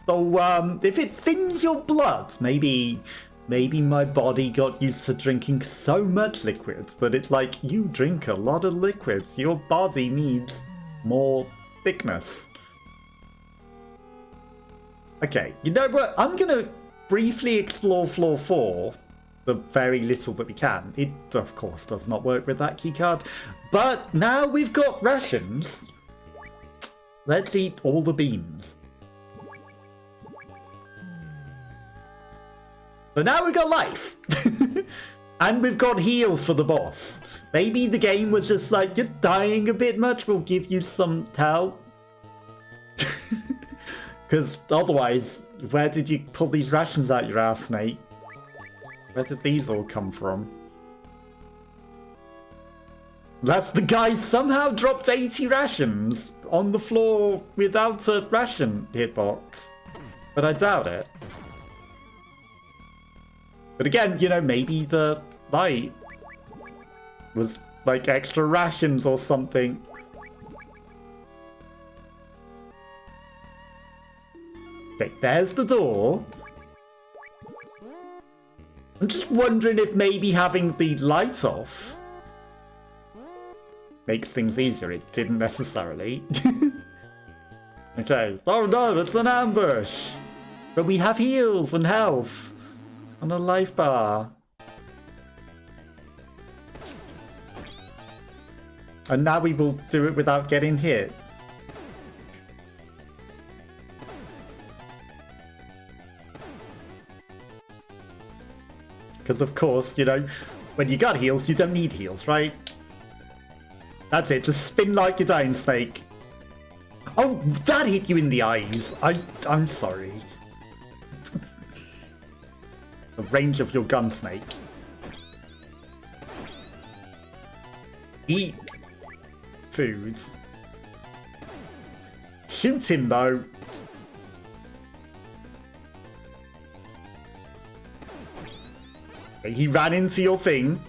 So, if it thins your blood, maybe my body got used to drinking so much liquids that it's like, you drink a lot of liquids, your body needs more thickness. Okay, you know what? I'm gonna briefly explore floor 4, the very little that we can. It, of course, does not work with that keycard. But now we've got rations. Let's eat all the beans. So now we've got life. And we've got heals for the boss. Maybe the game was just like, you're dying a bit much, we'll give you some help. Because otherwise, where did you pull these rations out your ass, Snake? Where did these all come from? Unless the guy somehow dropped 80 rations on the floor without a ration hitbox. But I doubt it. But again, you know, maybe the light was like extra rations or something. Okay, there's the door. I'm just wondering if maybe having the light off makes things easier. It didn't necessarily. Okay. Oh no, it's an ambush. But we have heals and health. And a life bar. And now we will do it without getting hit. Because of course, you know, when you got heals, you don't need heals, right? That's it, just spin like a dying snake. Oh, that hit you in the eyes. I'm sorry. The range of your gun, Snake. Eat foods. Shoot him, though. Okay, he ran into your thing.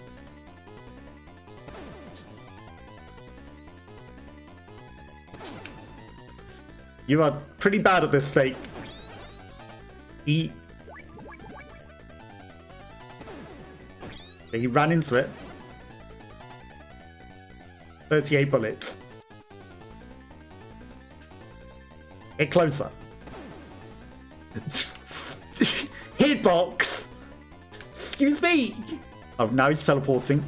You are pretty bad at this, Snake. Eat. He ran into it. 38 bullets. Get closer. Hitbox! Excuse me! Oh, now he's teleporting.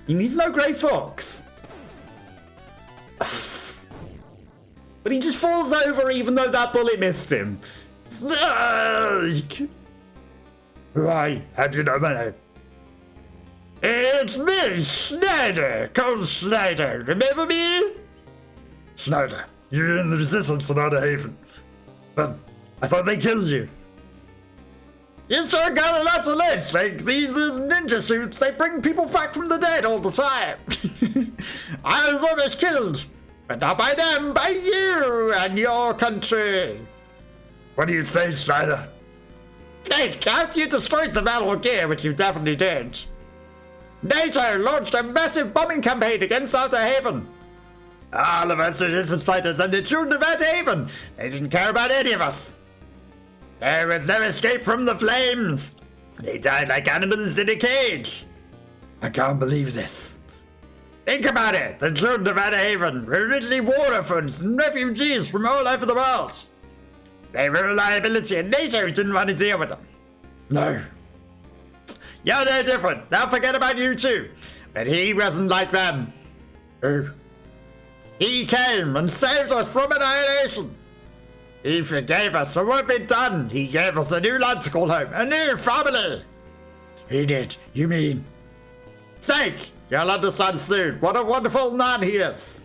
He needs no grey fox. But he just falls over even though that bullet missed him. Snake! Why, how do you know my name? It's me, Snyder! Cole Snyder, remember me? Snyder, you're in the resistance in Outer Haven. But I thought they killed you. You sure got a lot to learn, Snake. These ninja suits, they bring people back from the dead all the time. I was almost killed. But not by them, by you and your country. What do you say, Snyder? Snake, after you destroyed the Metal Gear, which you definitely did, NATO launched a massive bombing campaign against Outer Haven. All of us resistance fighters and the children of Outer Haven, they didn't care about any of us. There was no escape from the flames. They died like animals in a cage. I can't believe this. Think about it. The children of Outer Haven were originally war orphans and refugees from all over the world. They were a liability and NATO didn't want to deal with them. No. You're no different. They'll forget about you too. But he wasn't like them. Who? He came and saved us from annihilation. He forgave us for what we'd done. He gave us a new land to call home, a new family. He did. You mean? Snake, you'll understand soon what a wonderful man he is.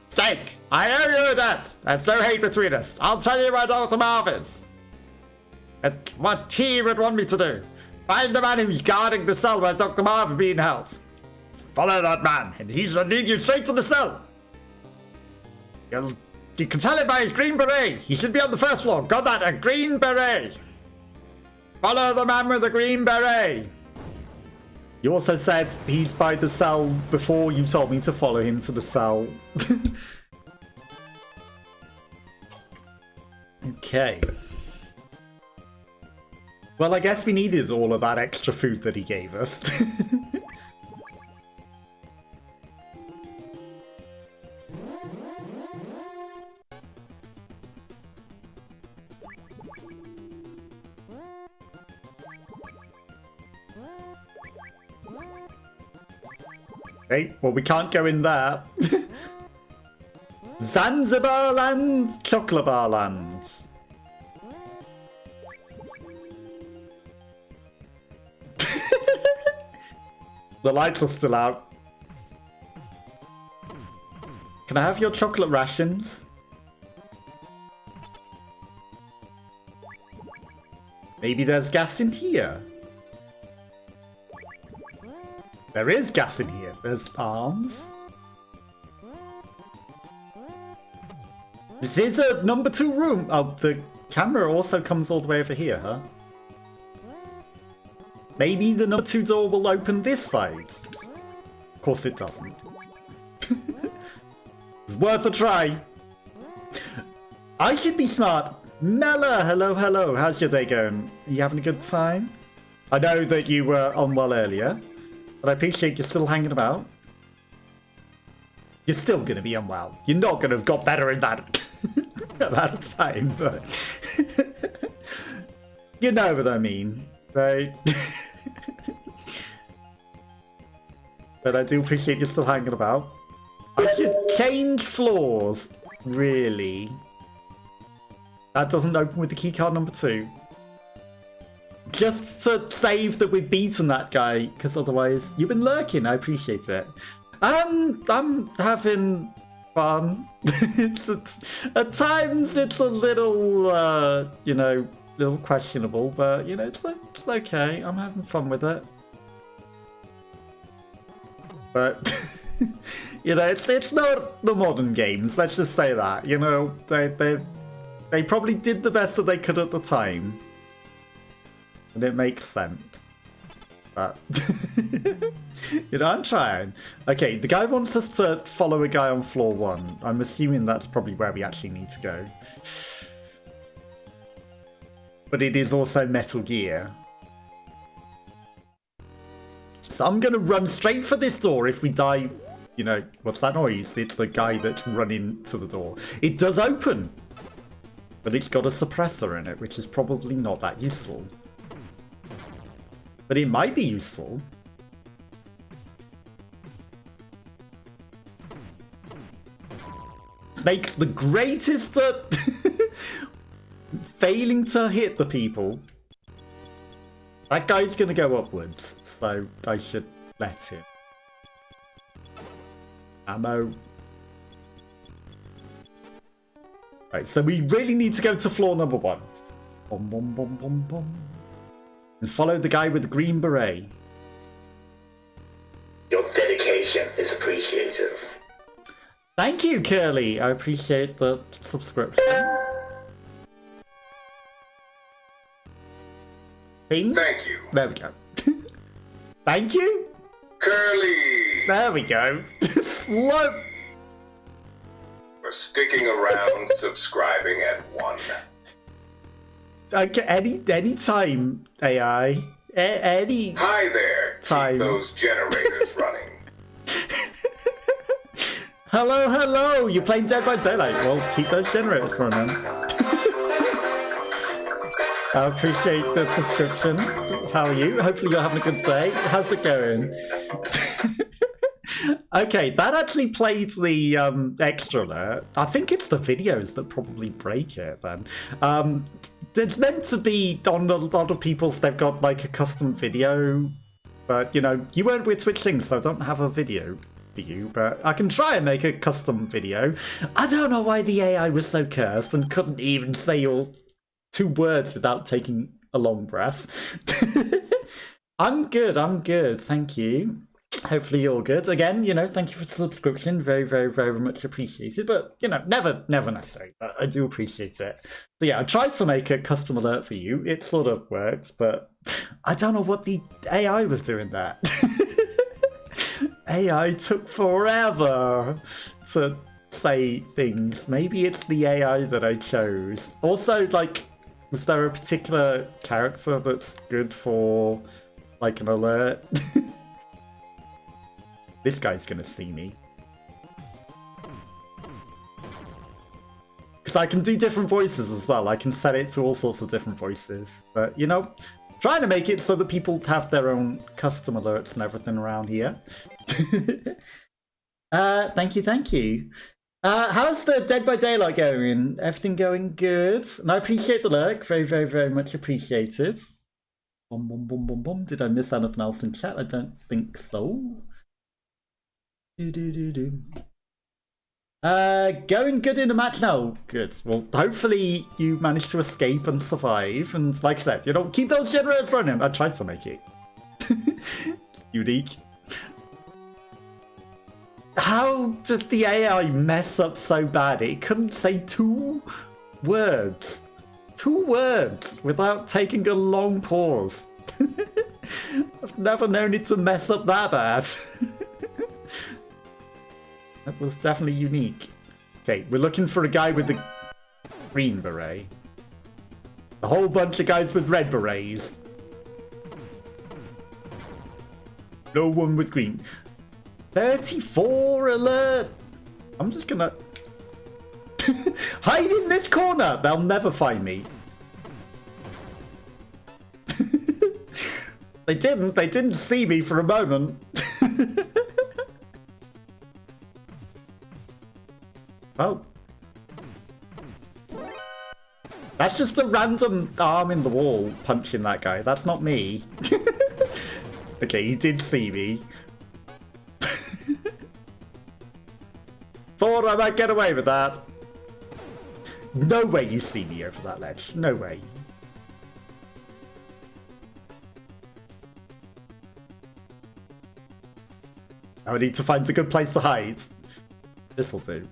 Snake, I owe you that. There's no hate between us. I'll tell you where Dr. Marv is. And what he would want me to do. Find the man who's guarding the cell where Dr. Marv is being held. Follow that man, and he shall lead you straight to the cell. You can tell him by his green beret. He should be on the first floor. Got that? A green beret. Follow the man with the green beret. You also said he's by the cell before you told me to follow him to the cell. Okay. Well, I guess we needed all of that extra food that he gave us. Okay, well, we can't go in there. Zanzibar lands, chocolate bar lands. The lights are still out. Can I have your chocolate rations? Maybe there's gas in here. There is gas in here. There's arms. This is a number 2 room. Oh, the camera also comes all the way over here, huh? Maybe the number 2 door will open this side. Of course it doesn't. It's worth a try. I should be smart. Mella, hello, hello. How's your day going? Are you having a good time? I know that you were unwell earlier, but I appreciate you still hanging about. You're still going to be unwell. You're not going to have got better in that amount of time, but you know what I mean, right? But I do appreciate you still hanging about. I should change floors, really. That doesn't open with the keycard number 2. Just to save that we've beaten that guy, because otherwise you've been lurking. I appreciate it. I'm having fun. At times it's a little, you know, little questionable, but you know, it's okay. I'm having fun with it. But you know, it's not the modern games. Let's just say that. You know, they probably did the best that they could at the time, and it makes sense. But you know, I'm trying. Okay, the guy wants us to follow a guy on floor 1. I'm assuming that's probably where we actually need to go. But it is also Metal Gear. So I'm going to run straight for this door. If we die, you know, what's that noise? It's the guy that's running to the door. It does open, but it's got a suppressor in it, which is probably not that useful. But it might be useful. Snake's the greatest at failing to hit the people. That guy's gonna go upwards, so I should let him. Ammo. Right, so we really need to go to floor number 1. Bum, bum, bum, bum, bum. And follow the guy with the green beret. Your dedication is appreciated. Thank you, Curly. I appreciate the subscription. Ping? Thank you. There we go. Thank you. Curly! There we go. Slow. For sticking around, subscribing at 1. Okay, any time, AI. Any Hi there. time. Keep those generators running. Hello, hello. You're playing Dead by Daylight. Well, keep those generators running. I appreciate the subscription. How are you? Hopefully you're having a good day. How's it going? Okay, that actually played the extra alert. I think it's the videos that probably break it then. It's meant to be on a lot of people's, they've got like a custom video, but you know, you weren't with Twitch Things, so I don't have a video for you, but I can try and make a custom video. I don't know why the AI was so cursed and couldn't even say your 2 words without taking a long breath. I'm good, thank you. Hopefully you're good. Again, you know, thank you for the subscription. Very, very, very much appreciated. But, you know, never necessary. But I do appreciate it. So yeah, I tried to make a custom alert for you. It sort of worked, but I don't know what the AI was doing there. AI took forever to say things. Maybe it's the AI that I chose. Also, like, was there a particular character that's good for, like, an alert? This guy's gonna see me. Because I can do different voices as well. I can set it to all sorts of different voices. But, you know, Trying to make it so that people have their own custom alerts and everything around here. Thank you, thank you. How's the Dead by Daylight going? Everything going good? And I appreciate the lurk. Very, very, very much appreciated. Boom, boom, boom, boom, boom. Did I miss anything else in chat? I don't think so. Going good in the match now. Good. Well, hopefully you managed to escape and survive. And like I said, you know, keep those generators running. I tried to make it unique. How did the AI mess up so bad? It couldn't say 2 words. 2 words without taking a long pause. I've never known it to mess up that bad. That was definitely unique. Okay, we're looking for a guy with a green beret. A whole bunch of guys with red berets. No one with green. 34 alert! I'm just gonna hide in this corner! They'll never find me. They didn't see me for a moment. Oh. That's just a random arm in the wall punching that guy. That's not me. Okay, he did see me. Thought I might get away with that. No way you see me over that ledge. No way. I need to find a good place to hide. This'll do.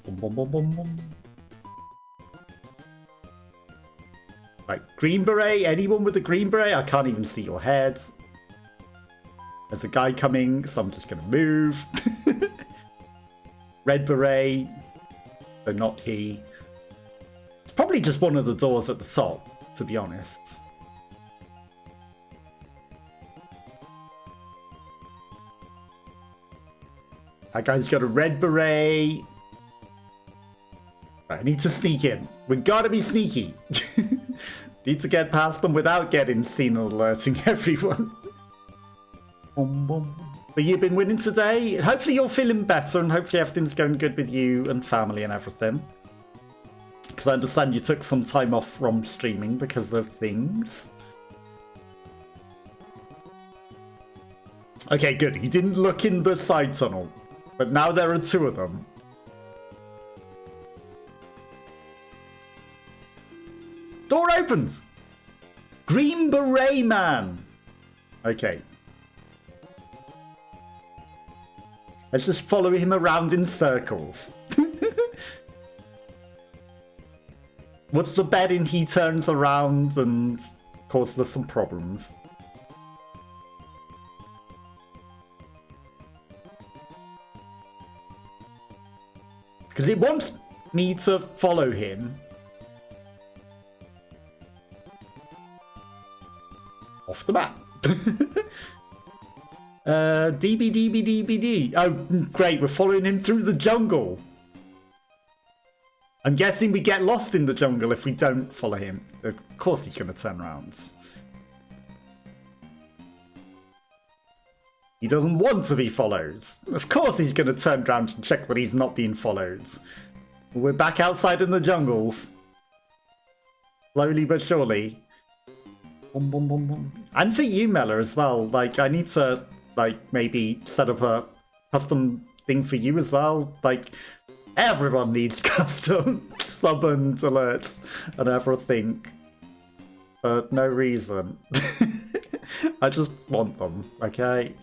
Boom, boom, boom, boom, boom. Right, green beret. Anyone with a green beret? I can't even see your head. There's a guy coming, so I'm just going to move. Red beret. So not he. It's probably just one of the doors at the top, to be honest. That guy's got a red beret. Right, I need to sneak in. We gotta be sneaky. Need to get past them without getting seen and alerting everyone. But you've been winning today. Hopefully you're feeling better and hopefully everything's going good with you and family and everything. Because I understand you took some time off from streaming because of things. Okay, good. He didn't look in the side tunnel. But now there are 2 of them. Door opens! Green Beret Man! Okay. Let's just follow him around in circles. What's the betting he turns around and causes some problems? Because it wants me to follow him. Off the map. DBDBDBD. Oh, great. We're following him through the jungle. I'm guessing we get lost in the jungle if we don't follow him. Of course he's going to turn around. He doesn't want to be followed. Of course he's going to turn around and check that he's not being followed. We're back outside in the jungles. Slowly but surely. Boom, boom, boom, boom. And for you, Mela, as well. Like, I need to, like, maybe set up a custom thing for you as well. Like, everyone needs custom summoned alerts and everything. For no reason. I just want them, okay?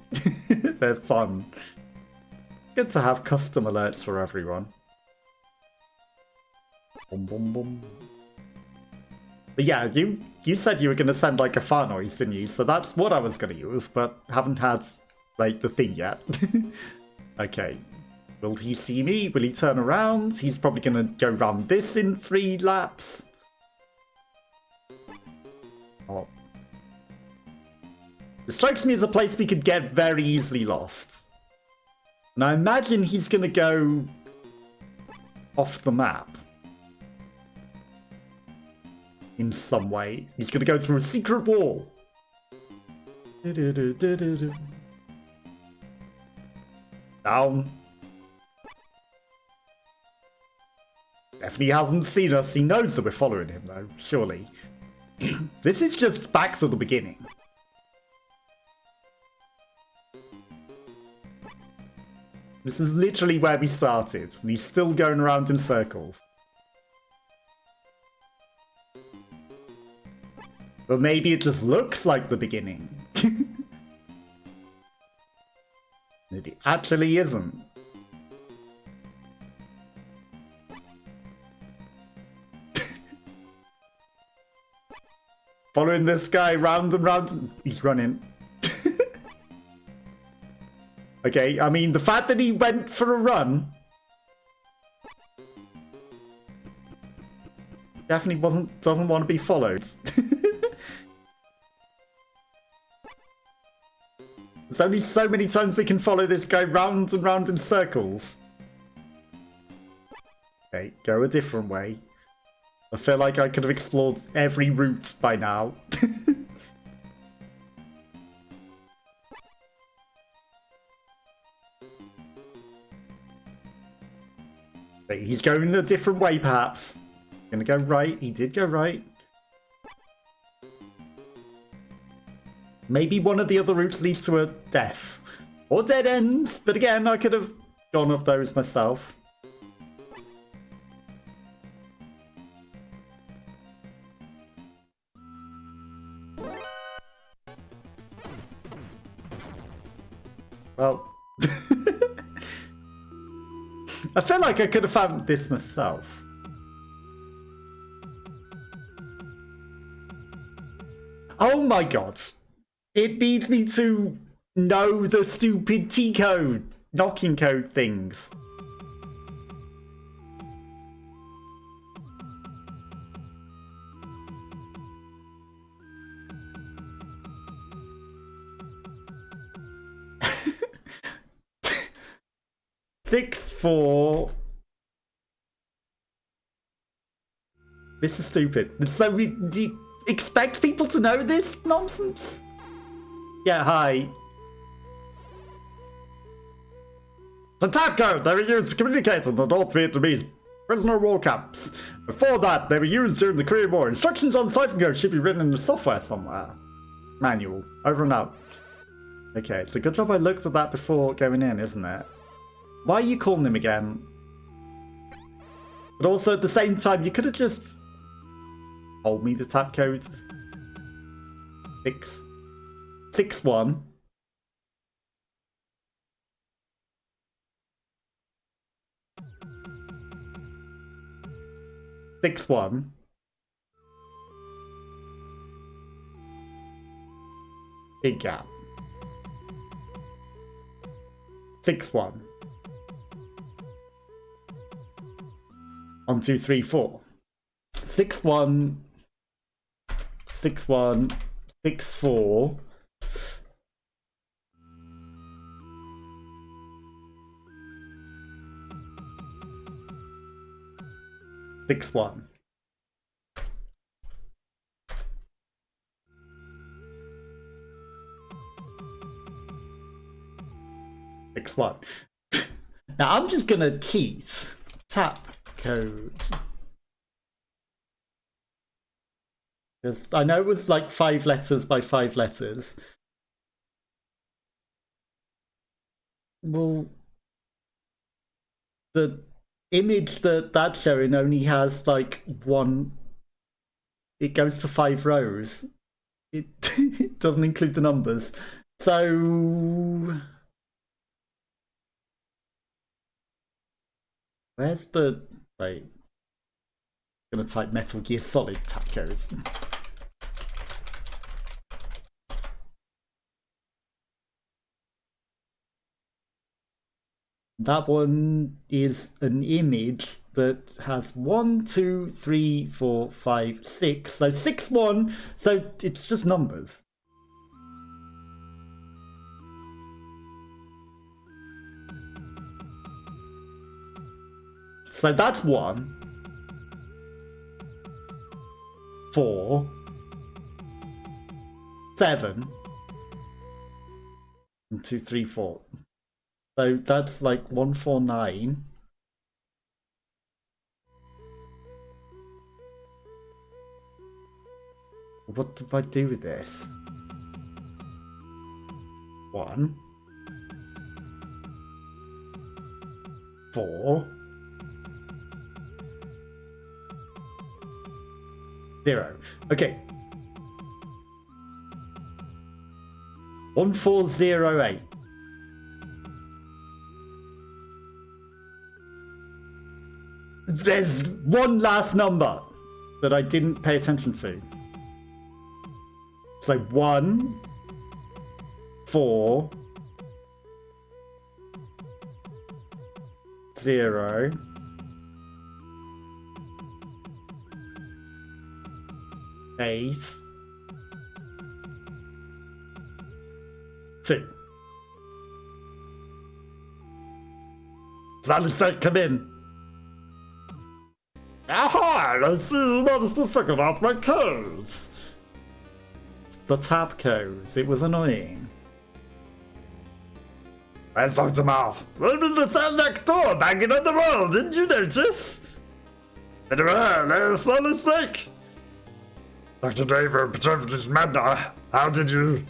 They're fun. Good to have custom alerts for everyone. Boom, boom, boom. But yeah, you said you were going to send like a fart noise, didn't you? So that's what I was going to use, but haven't had like the thing yet. Okay. Will he see me? Will he turn around? He's probably going to go around this in 3 laps. Oh. It strikes me as a place we could get very easily lost. And I imagine he's going to go off the map. in some way. He's gonna go through a secret wall. Down. Definitely hasn't seen us. He knows that we're following him, though, surely. This is just back to the beginning. This is literally where we started, and he's still going around in circles. But maybe it just looks like the beginning. It actually isn't. Following this guy round and round. He's running. Okay, I mean, the fact that he went for a run definitely doesn't want to be followed. There's only so many times we can follow this guy round and round in circles. Okay, go a different way. I feel like I could have explored every route by now. He's going a different way, perhaps. Gonna go right. He did go right. Maybe one of the other routes leads to a death. Or dead ends. But again, I could have gone up those myself. Well. I feel like I could have found this myself. Oh my god. It needs me to know the stupid T-code, knocking code things. Six, 4. This is stupid. So do you expect people to know this nonsense? Yeah, hi. The type code they were used to communicate in the North Vietnamese prisoner war camps. Before that, they were used during the Korean War. Instructions on cipher code should be written in the software somewhere. Manual. Over and out. Okay, it's a good job I looked at that before going in, isn't it? Why are you calling him again? But also at the same time, you could have just told me the tap code. 661. Six one. Big gap. 6-1. 1, 2, 3, 4. 6-1. 6-1. 6-4. 6-1. X1. Now I'm just gonna cheat. Tap code. Because I know it was like 5 letters by 5 letters. Well, the image that's showing only has like 1. It goes to 5 rows. It, it doesn't include the numbers. So where's the... Wait. I'm gonna type Metal Gear Solid tap codes. That one is an image that has 1, 2, 3, 4, 5, 6. So 6-1. So it's just numbers. So that's 1. 4, 7, and 2, 3, 4. So that's like 149. What do I do with this? 1, 4, 0. Okay. 1408. There's one last number that I didn't pay attention to. So 1, 4, 0, 8, 2. Sunset, come in. Aha! I see you managed to figure out my codes. The tab codes. It was annoying. Where's Dr. Marv? I'm in the cell next door, banging on the wall. Didn't you notice? There's solid snake. Dr. David Petrovich Madna, how did you?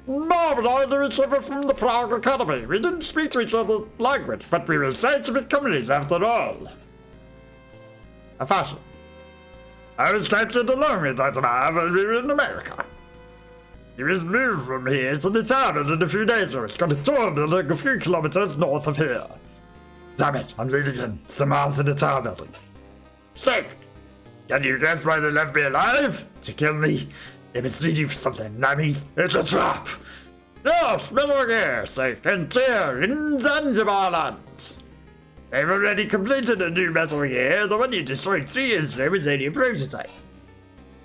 Marv and I knew each other from the Prague Academy. We didn't speak to each other's language, but we were scientific communities after all. A fashion. I was captured along with Dr. Marv when we were in America. He was moved from here to the town in a few days, so it's got a tour building a few kilometers north of here. Damn it, I'm leaving some miles in the tower building. Snake, can you guess why they left me alive? To kill me? They misled you for something, that means it's a trap. Yes, Metal Gear, Snake, and here in Zanzibar land. They've already completed a new Metal Gear. The one you destroyed 3 years ago was only a prototype.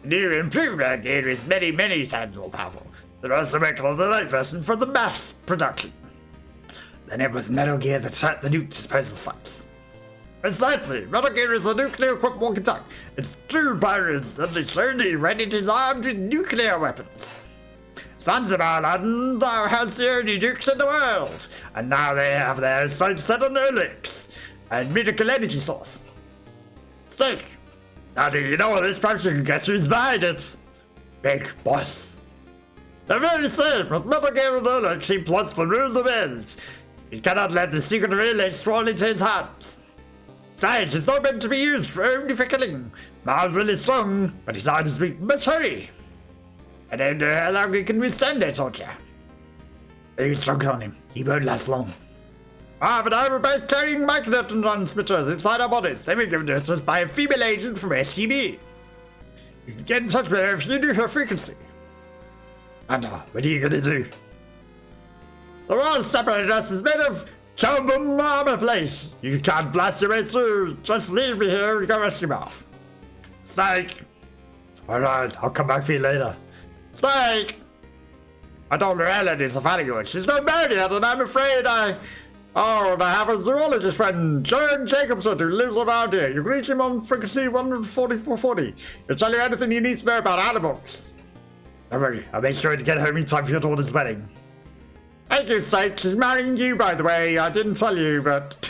The new improved Metal Gear is many, many times more powerful. They're also working on the light version for the mass production. Then it was Metal Gear that set the nuke disposal sites. Precisely, Metal Gear is a nuclear-equipped walkie tank. It's true pirates and it's only when it is armed with nuclear weapons. Zanzibar Land now has the only nukes in the world, and now they have their sights set on Olix, a miracle energy source. Snake, now do you know what this perhaps you can guess who's behind it? Big Boss. The very same, with Metal Gear and Olix, he plots to rule the world. He cannot let the secret relay fall into his hands. Science is not meant to be used for only for killing. Miles really strong, but his eyes weak must hurry. I don't know how long he can withstand that torture. Very strong on him. He won't last long. Marv and I were both carrying magnet transmitters inside our bodies. They were given to us by a female agent from STB. You can get in touch with her if you knew her frequency. And what are you gonna do? The wall separating us is made of carbon armor plate. You can't blast your way through. Just leave me here and go rescue Marv. Snake. Alright, I'll come back for you later. Snake! I told her Ellen is a fan of yours. She's not married yet, and I'm afraid I have a zoologist friend, John Jacobson, who lives around here. You can reach him on frequency 14440. He'll tell you anything you need to know about animals. Don't worry, I'll make sure to get home in time for your daughter's wedding. Thank you, Snake. She's marrying you, by the way. I didn't tell you, but...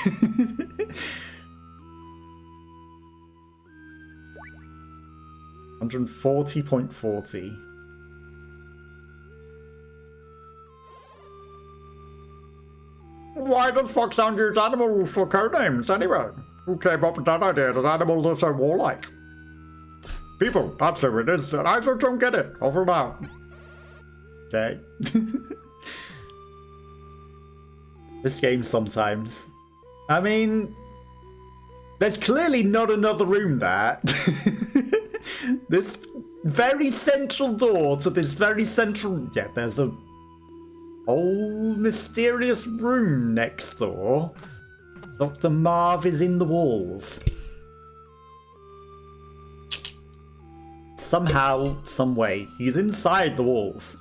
140.40. Why does Foxhound use animals for codenames anyway? Who came up with that idea that animals are so warlike? People, that's who it is. I just don't get it. Over now. Okay. This game sometimes. I mean, there's clearly not another room there. This very central door to this very central... Yeah, there's a whole mysterious room next door. Dr. Marv is in the walls. Somehow, some way, he's inside the walls.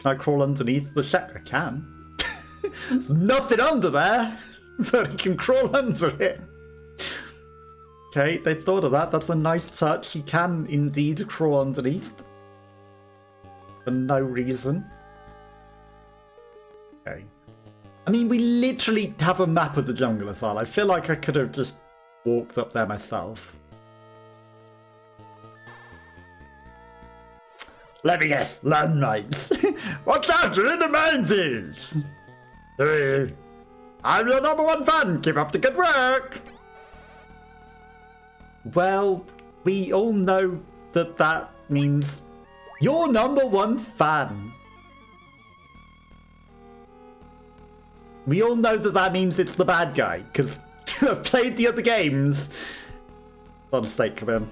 Can I crawl underneath the shack? I can. There's nothing under there, but I can crawl under it. Okay, they thought of that. That's a nice touch. He can indeed crawl underneath. For no reason. Okay. I mean, we literally have a map of the jungle as well. I feel like I could have just walked up there myself. Let me guess, landmines. Watch out, you're in the minefields. Hey, I'm your #1 fan. Keep up the good work. Well, we all know that that means you're #1 fan. We all know that that means it's the bad guy, because I've played the other games. Not a stake, come in.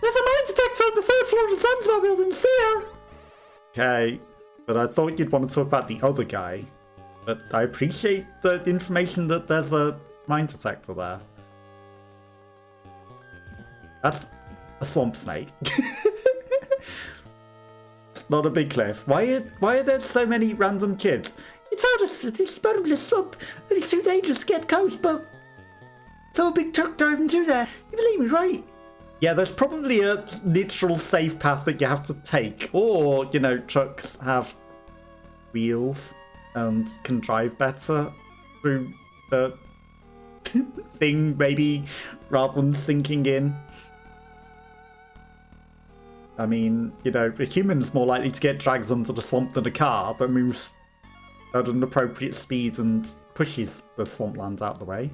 There's a mine detector on the 3rd floor of the Sunsmart building, see ya! Okay, but I thought you'd want to talk about the other guy. But I appreciate the information that there's a mine detector there. That's a swamp snake. Not a big cliff. Why are there so many random kids? You told us that this bottomless swamp only too dangerous to get close, but saw a big truck driving through there. You believe me, right? Yeah, there's probably a literal safe path that you have to take. Or, you know, trucks have wheels and can drive better through the thing, maybe, rather than sinking in. I mean, you know, a human's more likely to get dragged under the swamp than a car that moves at an appropriate speed and pushes the swampland out of the way.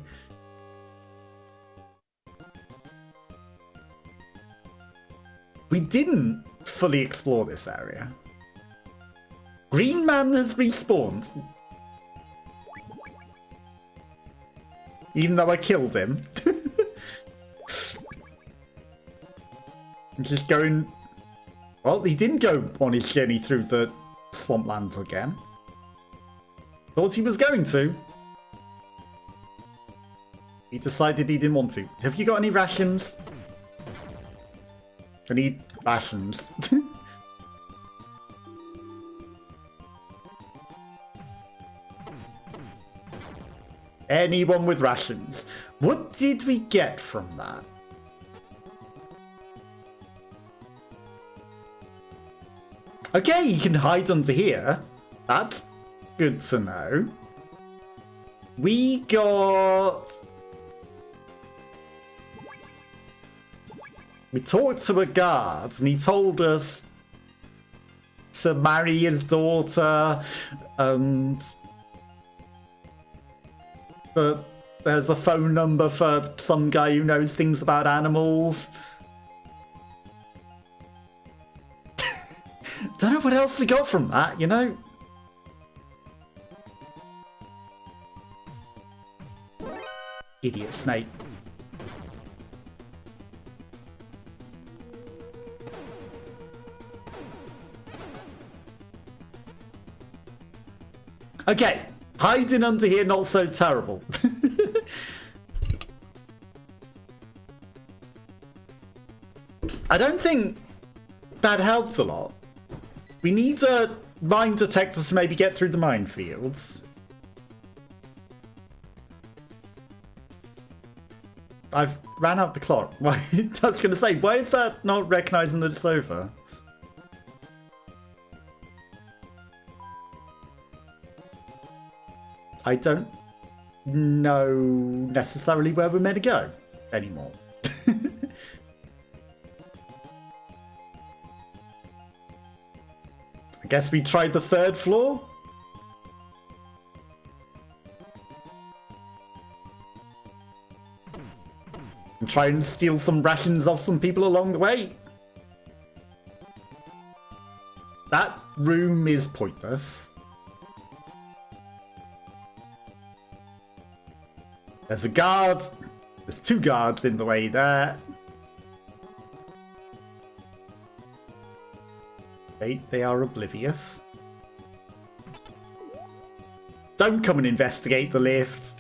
We didn't fully explore this area. Green Man has respawned. Even though I killed him. I'm just going... Well, he didn't go on his journey through the swamplands again. Thought he was going to. He decided he didn't want to. Have you got any rations? I need rations. Anyone with rations. What did we get from that? Okay, you can hide under here. That's good to know. We got... We talked to a guard and he told us to marry his daughter and that there's a phone number for some guy who knows things about animals. Don't know what else we got from that, you know? Idiot snake. Okay, hiding under here not so terrible. I don't think that helped a lot. We need a mine detector to maybe get through the minefields. I've ran out the clock. Why? I was going to say, why is that not recognizing that it's over? I don't know necessarily where we're meant to go anymore. I guess we tried the 3rd floor. And try and steal some rations off some people along the way. That room is pointless. There's a guard. There's 2 guards in the way there. They are oblivious. Don't come and investigate the lift.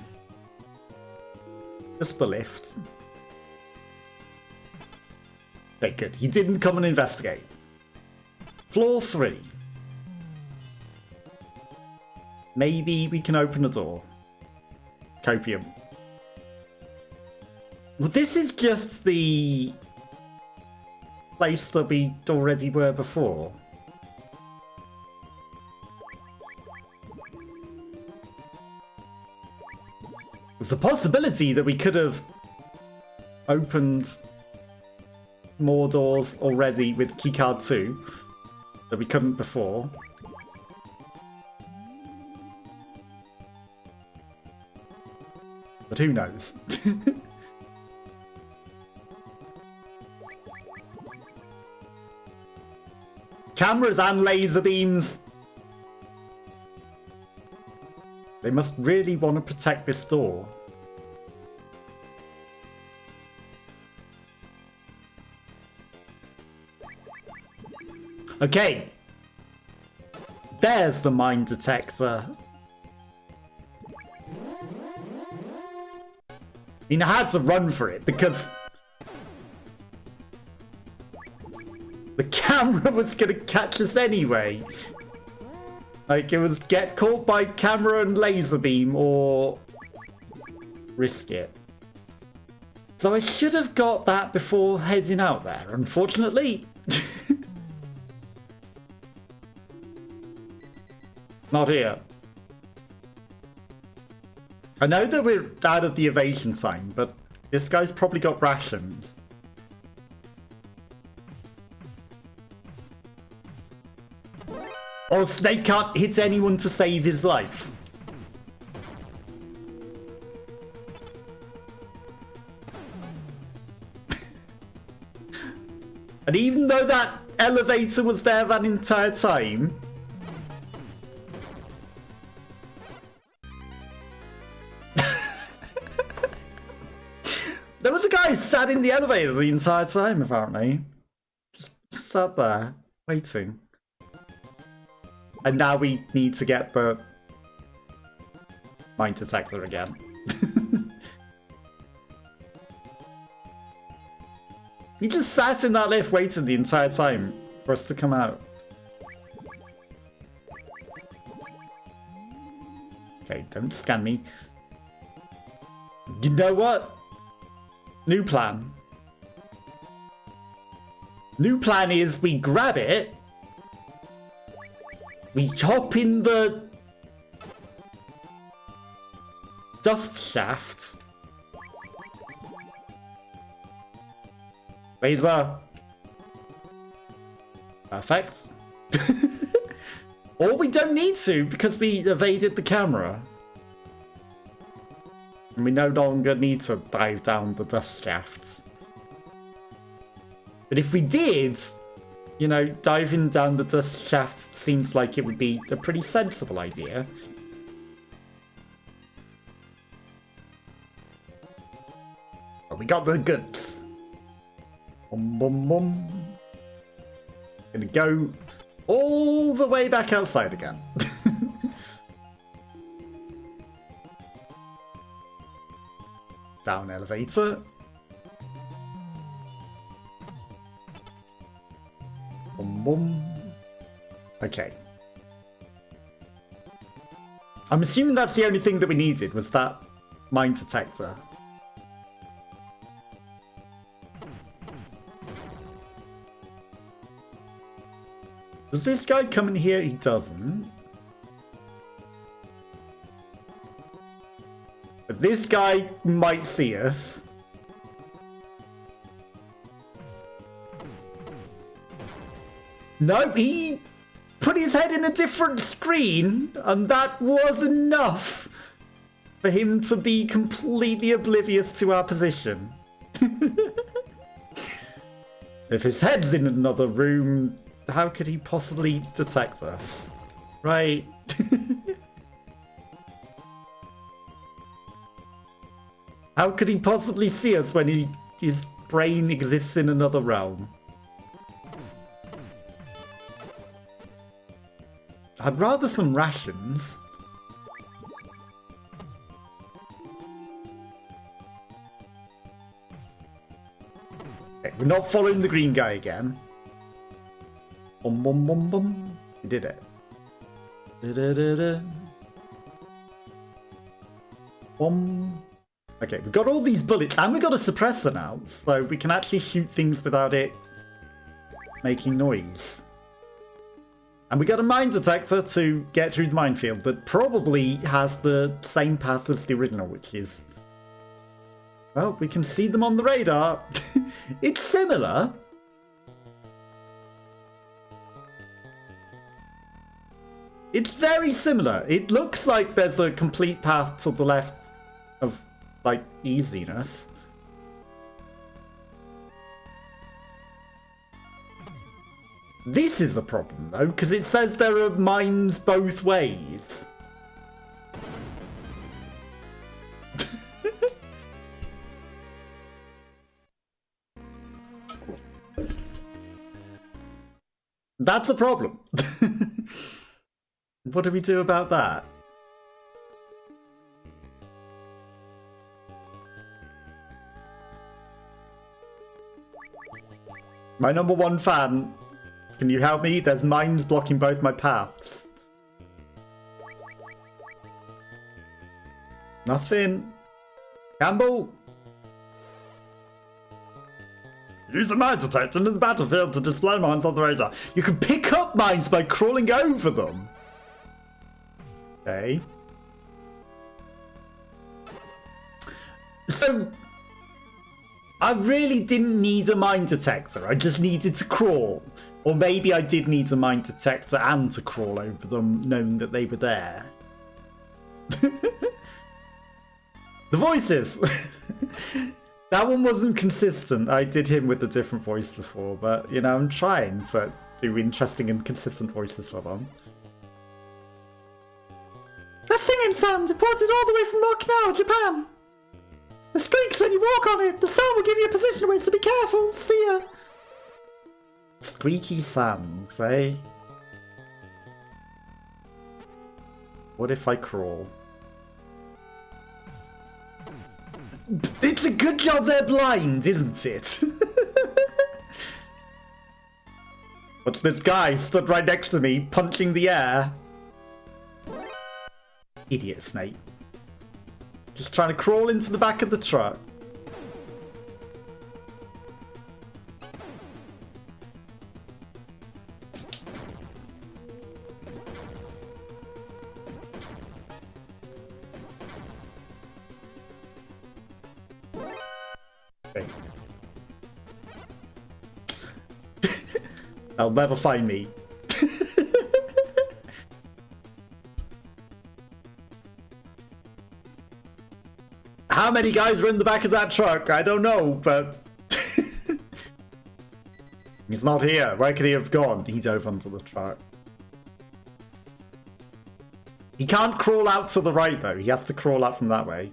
Just the lift. Okay, good. He didn't come and investigate. Floor 3. Maybe we can open a door. Copium. Well, this is just the place that we already were before. There's a possibility that we could have opened more doors already with keycard 2 that we couldn't before. But who knows? Cameras and laser beams. They must really want to protect this door. Okay. There's the mine detector. I mean, I had to run for it because the camera was gonna catch us anyway. Like, it was get caught by camera and laser beam or risk it. So I should have got that before heading out there, unfortunately. Not here. I know that we're out of the evasion time, but this guy's probably got rations. Or Snake can't hit anyone to save his life. And even though that elevator was there that entire time, there was a guy sat in the elevator the entire time, apparently. Just sat there, waiting. And now we need to get the mine detector again. He just sat in that lift waiting the entire time for us to come out. Okay, don't scan me. You know what? New plan. New plan is we grab it. We hop in the dust shaft. Laser. Perfect. Or we don't need to because we evaded the camera. And we no longer need to dive down the dust shafts. But if we did, you know, diving down the dust shaft seems like it would be a pretty sensible idea. But we got the goods. Boom, boom, boom. Gonna go all the way back outside again. Down elevator. Boom, boom. Okay. I'm assuming that's the only thing that we needed was that mine detector. Does this guy come in here? He doesn't. But this guy might see us. No, he put his head in a different screen, and that was enough for him to be completely oblivious to our position. If his head's in another room, how could he possibly detect us? Right? How could he possibly see us when his brain exists in another realm? I'd rather some rations. Okay, we're not following the green guy again. Bum bum bum bum. We did it. Da, da, da, da. Bum. Okay, we've got all these bullets, and we've got a suppressor now, so we can actually shoot things without it making noise. And we got a mine detector to get through the minefield that probably has the same path as the original, which is... Well, we can see them on the radar. It's similar. It's very similar. It looks like there's a complete path to the left of, like, easiness. This is the problem, though, because it says there are mines both ways. That's a problem. What do we do about that? My #1 fan, can you help me? There's mines blocking both my paths. Nothing. Campbell? Use a mine detector in the battlefield to display mines on the radar. You can pick up mines by crawling over them. Okay. So, I really didn't need a mine detector. I just needed to crawl. Or maybe I did need a mine detector and to crawl over them, knowing that they were there. The voices! That one wasn't consistent. I did him with a different voice before, but, you know, I'm trying to do interesting and consistent voices for them. A singing sound imported all the way from Okinawa, Japan. It squeaks when you walk on it. The sound will give you a position away, so be careful. See ya. Squeaky sounds, eh? What if I crawl? It's a good job they're blind, isn't it? What's this guy stood right next to me, punching the air? Idiot snake. Just trying to crawl into the back of the truck. Okay. They'll never find me. How many guys were in the back of that truck? I don't know, but... He's not here. Where could he have gone? He dove onto the truck. He can't crawl out to the right, though. He has to crawl out from that way.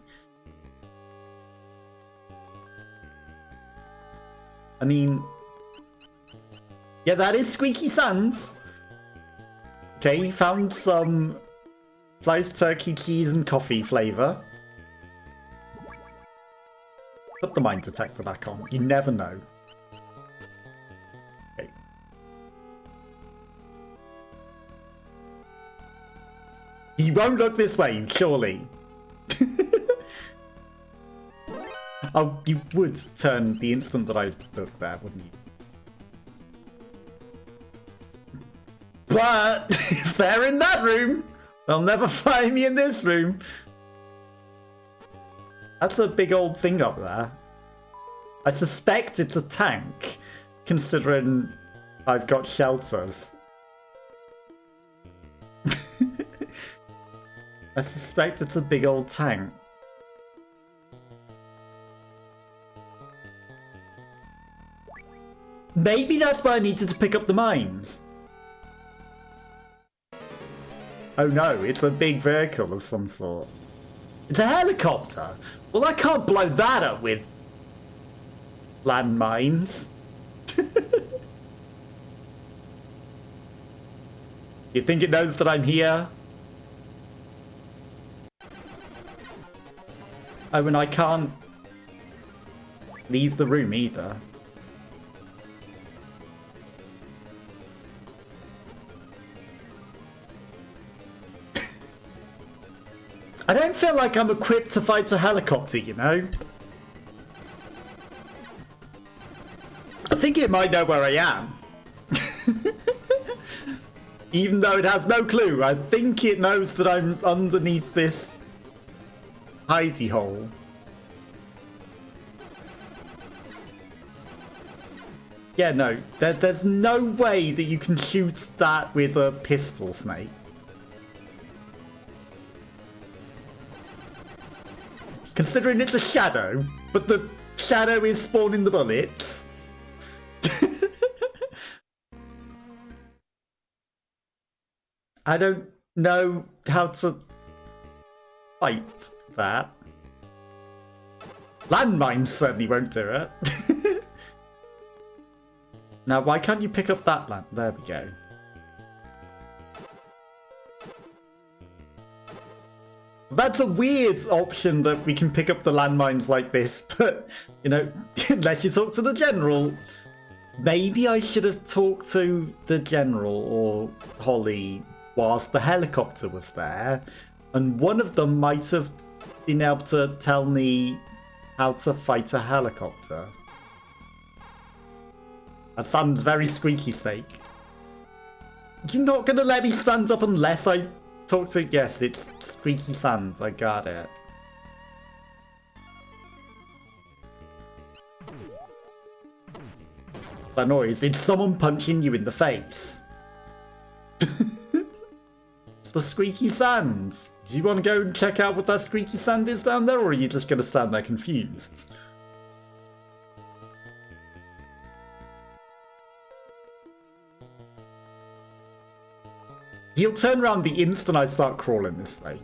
I mean... Yeah, that is Squeaky Sands. Okay, found some sliced turkey, cheese, and coffee flavour. Put the mine detector back on. You never know. Okay. He won't look this way, surely. Oh, you would turn the instant that I look there, wouldn't you? But if they're in that room, they'll never find me in this room. That's a big old thing up there. I suspect it's a tank, considering I've got shelters. I suspect it's a big old tank. Maybe that's why I needed to pick up the mines. Oh no, it's a big vehicle of some sort. It's a helicopter. Well, I can't blow that up with landmines. You think it knows that I'm here? Oh, and I can't leave the room either. I don't feel like I'm equipped to fight a helicopter, you know? I think it might know where I am. Even though it has no clue, I think it knows that I'm underneath this hidey hole. Yeah, no, there's no way that you can shoot that with a pistol, Snake. Considering it's a shadow, but the shadow is spawning the bullets. I don't know how to fight that. Landmines certainly won't do it. Now, why can't you pick up that land? There we go. That's a weird option that we can pick up the landmines like this, but, you know, unless you talk to the general. Maybe I should have talked to the general or Holly whilst the helicopter was there, and one of them might have been able to tell me how to fight a helicopter. That sounds very squeaky, Snake. You're not gonna let me stand up unless I talk to... Yes, it's squeaky sands. I got it. That noise, it's someone punching you in the face. The squeaky sand. Do you want to go and check out what that squeaky sand is down there, or are you just gonna stand there confused? He'll turn around the instant I start crawling this way.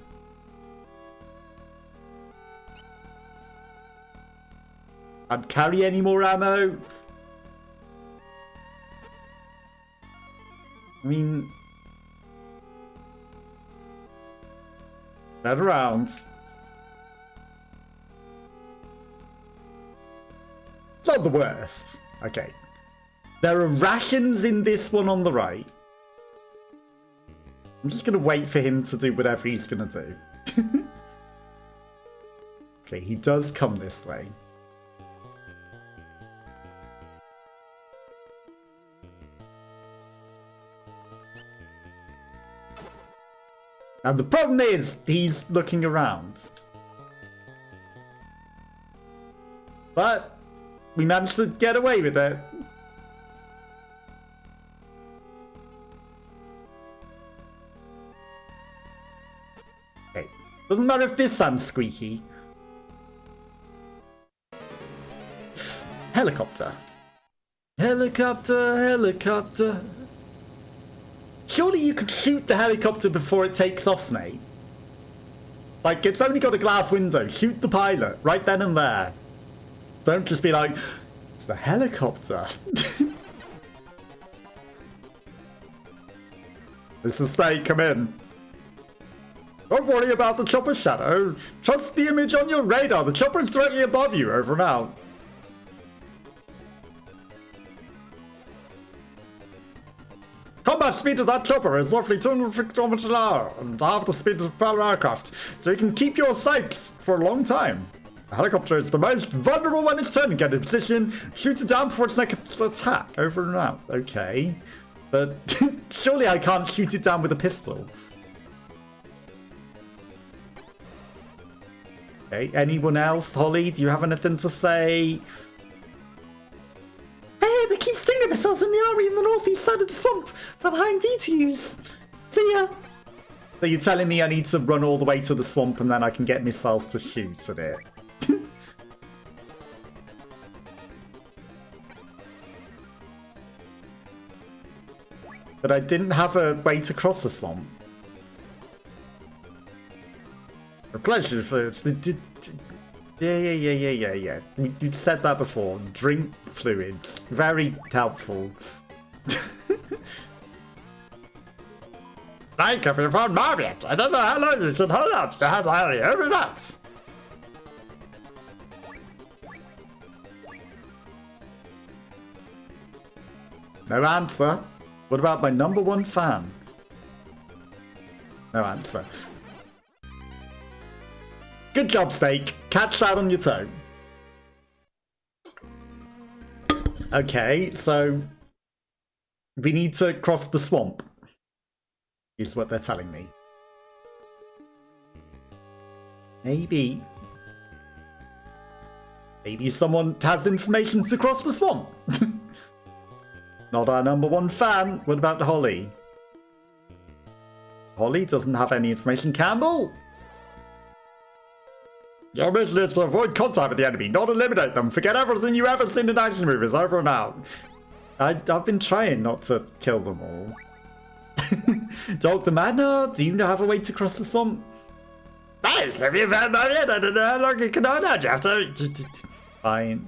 I'd carry any more ammo. I mean... Turn around. It's not the worst. Okay. There are rations in this one on the right. I'm just going to wait for him to do whatever he's going to do. Okay, he does come this way. Now the problem is, he's looking around. But we managed to get away with it. Okay. Doesn't matter if this sounds squeaky. Helicopter. Helicopter, helicopter. Surely you could shoot the helicopter before it takes off, Snake. Like, it's only got a glass window. Shoot the pilot right then and there. Don't just be like, it's a helicopter. This is Snake, come in. Don't worry about the chopper's shadow. Trust the image on your radar. The chopper is directly above you. Over and out. Combat speed of that chopper is roughly 250 kilometers an hour and half the speed of a propeller aircraft, so you can keep your sights for a long time. A helicopter is the most vulnerable when it's turning. Get in position, shoot it down before its next attack. Over and out. Okay. But surely I can't shoot it down with a pistol. Okay, anyone else? Holly, do you have anything to say? Hey, they keep stinging missiles in the army in the northeast side of the swamp for the Hind D to use. See ya. So you're telling me I need to run all the way to the swamp and then I can get missiles to shoot at it? But I didn't have a way to cross the swamp. A pleasure for... Yeah. You said that before. Drink fluids. Very helpful. Thank you for your phone, Marriott. I don't know how long you should hold out. It has only every night. No answer. What about my #1 fan? No answer. Good job, Snake. Catch that on your toe. Okay, so we need to cross the swamp, is what they're telling me. Maybe someone has information to cross the swamp. Not our #1 fan. What about Holly? Holly doesn't have any information. Campbell? Your mission is to avoid contact with the enemy, not eliminate them. Forget everything you ever seen in action movies. Over and out. I've been trying not to kill them all. Dr. Madna, do you have a way to cross the swamp? Hey, have you found my head? I don't know how long you can hold on. You have to... Fine.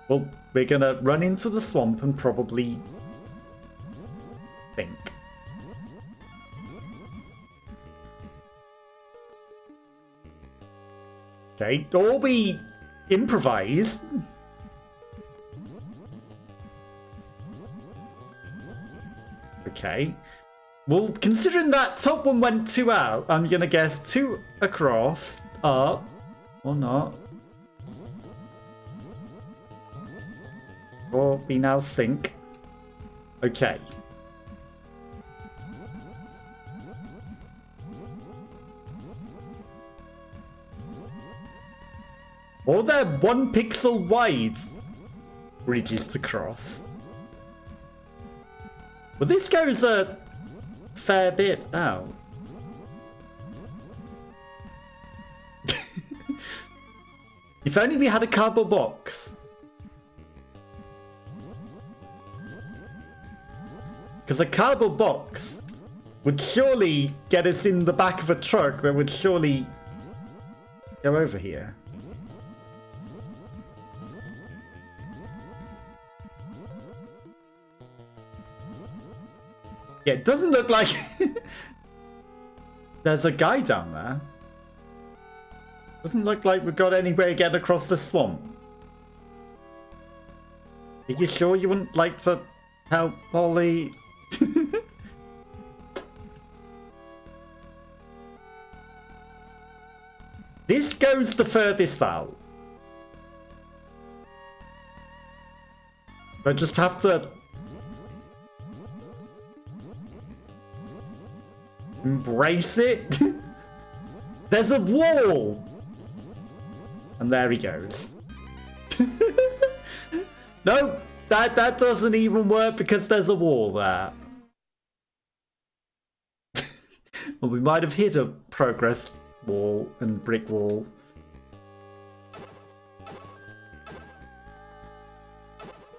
Well, we're gonna run into the swamp and probably... think. Okay, or we improvise. Okay. Well, considering that top one went 2 out, I'm gonna guess 2 across, up, or not. Or we now sink. Okay. Or they're 1 pixel wide bridges to cross. Well, this goes a fair bit out. If only we had a cardboard box. Because a cardboard box would surely get us in the back of a truck that would surely go over here. Yeah, it doesn't look like there's a guy down there. Doesn't look like we've got any way to get across the swamp. Are you sure you wouldn't like to help Holly? This goes the furthest out. I just have to embrace it. There's a wall. And there he goes. No, that doesn't even work because there's a wall there. Well, we might have hit a progress wall and brick wall.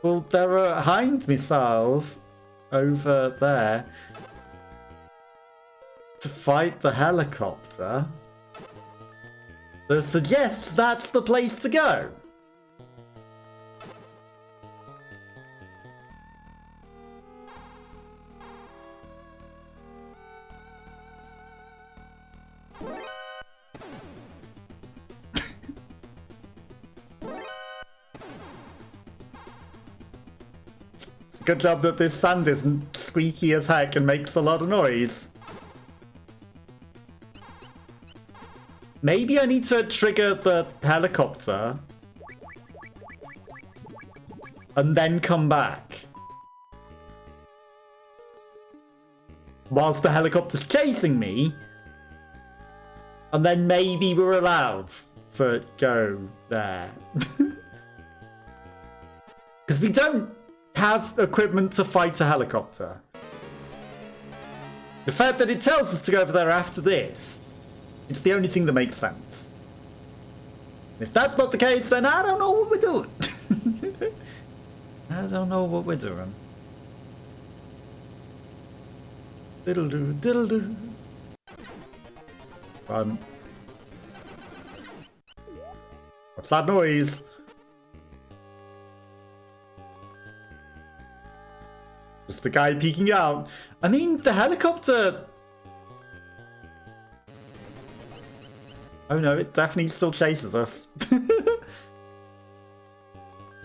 Well, there are Hind missiles over there to fight the helicopter. That suggests that's the place to go. Good job that this sand isn't squeaky as heck and makes a lot of noise. Maybe I need to trigger the helicopter and then come back. Whilst the helicopter's chasing me. And then maybe we're allowed to go there. Because we don't have equipment to fight a helicopter. The fact that it tells us to go over there after this, it's the only thing that makes sense. If that's not the case, then I don't know what we're doing. I don't know what we're doing. Diddle-doo, diddle-doo. Run. What's that noise? Just a guy peeking out. I mean, the helicopter... Oh no, it definitely still chases us.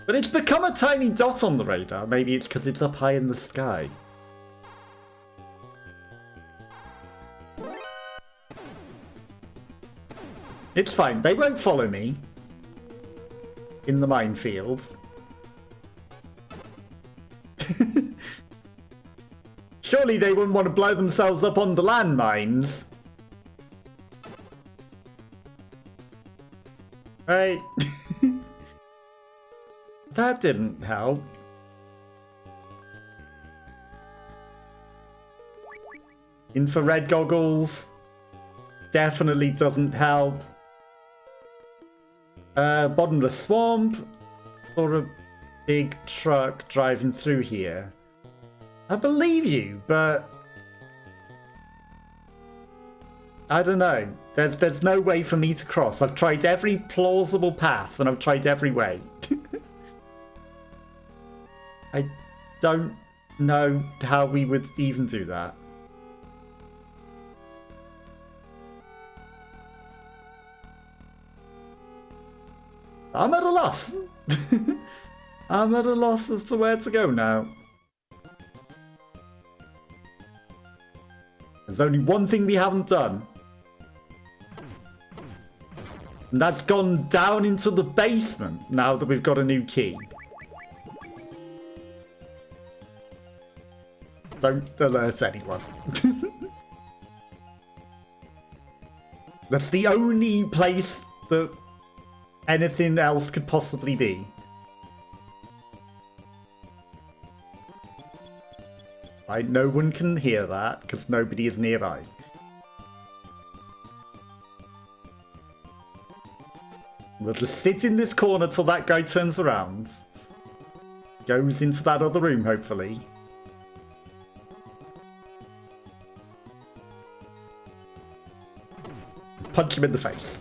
But it's become a tiny dot on the radar. Maybe it's because it's up high in the sky. It's fine. They won't follow me in the minefields. Surely they wouldn't want to blow themselves up on the landmines. Right. That didn't help. Infrared goggles. Definitely doesn't help. Bottomless swamp. Or a big truck driving through here. I believe you, but I don't know. There's no way for me to cross. I've tried every plausible path and I've tried every way. I don't know how we would even do that. I'm at a loss. I'm at a loss as to where to go now. There's only one thing we haven't done. And that's gone down into the basement now that we've got a new key. Don't alert anyone. That's the only place that anything else could possibly be. Right, no one can hear that because nobody is nearby. We'll just sit in this corner till that guy turns around. Goes into that other room, hopefully. Punch him in the face.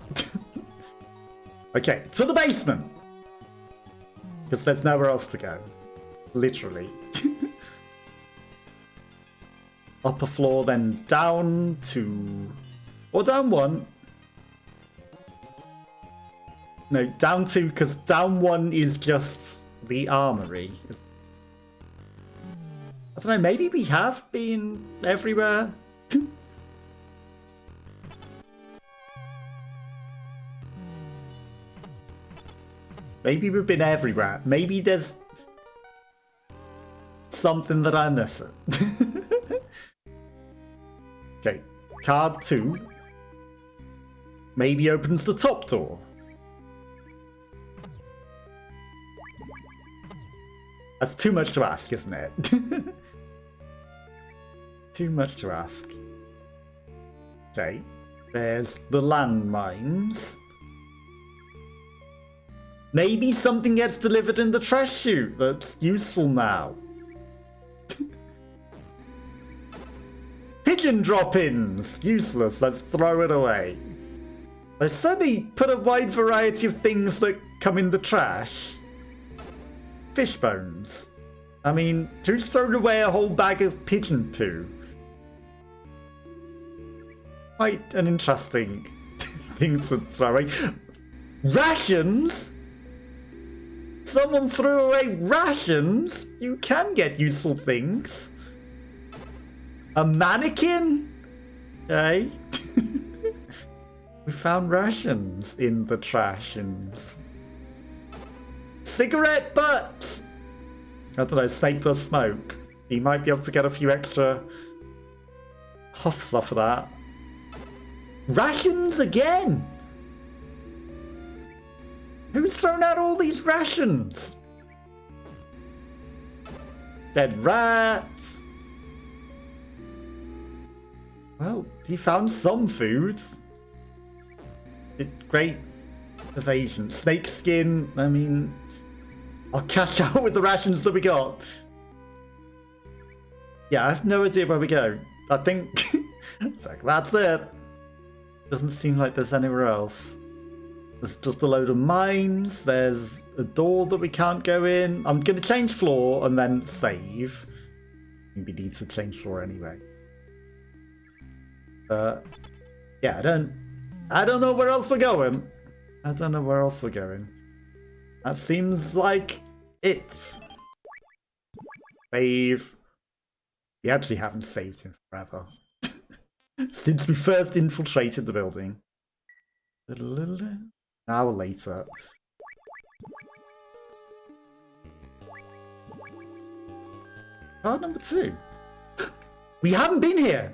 Okay, to the basement! Because there's nowhere else to go. Literally. Upper floor, then down 2. Or down 1. No, down 2, because down 1 is just the armory. I don't know, maybe we have been everywhere? Maybe we've been everywhere. Maybe there's something that I'm missing. Okay, card 2. Maybe opens the top door. That's too much to ask, isn't it? Too much to ask. Okay, there's the landmines. Maybe something gets delivered in the trash chute that's useful now. Pigeon drop-ins! Useless, let's throw it away. They certainly put a wide variety of things that come in the trash. Fish bones. I mean, who's thrown away a whole bag of pigeon poo? Quite an interesting thing to throw away. Rations? Someone threw away rations? You can get useful things. A mannequin? Okay. We found rations in the trashins. Cigarette butts! I don't know, Snake does smoke. He might be able to get a few extra huffs off of that. Rations again! Who's thrown out all these rations? Dead rats! Well, he found some foods. Great evasion. Snake skin, I mean, I'll cash out with the rations that we got. Yeah, I have no idea where we go. I think that's it. Doesn't seem like there's anywhere else. There's just a load of mines. There's a door that we can't go in. I'm going to change floor and then save. We need to change floor anyway. Yeah, I don't know where else we're going. I don't know where else we're going. That seems like it. Save. We actually haven't saved him forever. Since we first infiltrated the building. An hour later. Card number 2. We haven't been here!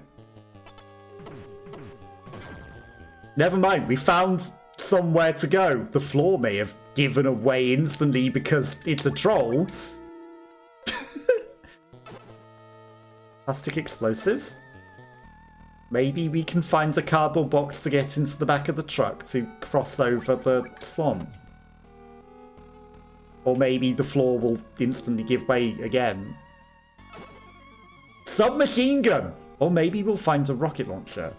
Never mind, we found somewhere to go. The floor may have given away instantly because it's a troll. Plastic explosives? Maybe we can find a cardboard box to get into the back of the truck to cross over the swamp. Or maybe the floor will instantly give way again. Submachine gun! Or maybe we'll find a rocket launcher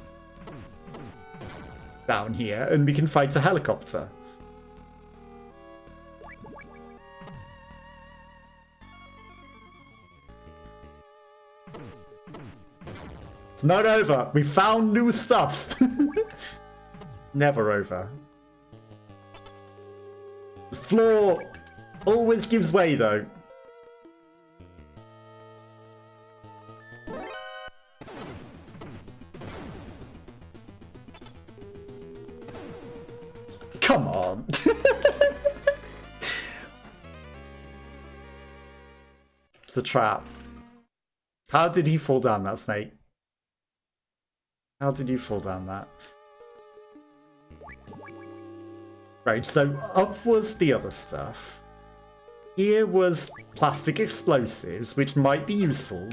down here and we can fight a helicopter. It's not over. We found new stuff. Never over. The floor always gives way though. Come on. It's a trap. How did he fall down that snake? How did you fall down that? Right, so up was the other stuff. Here was plastic explosives, which might be useful.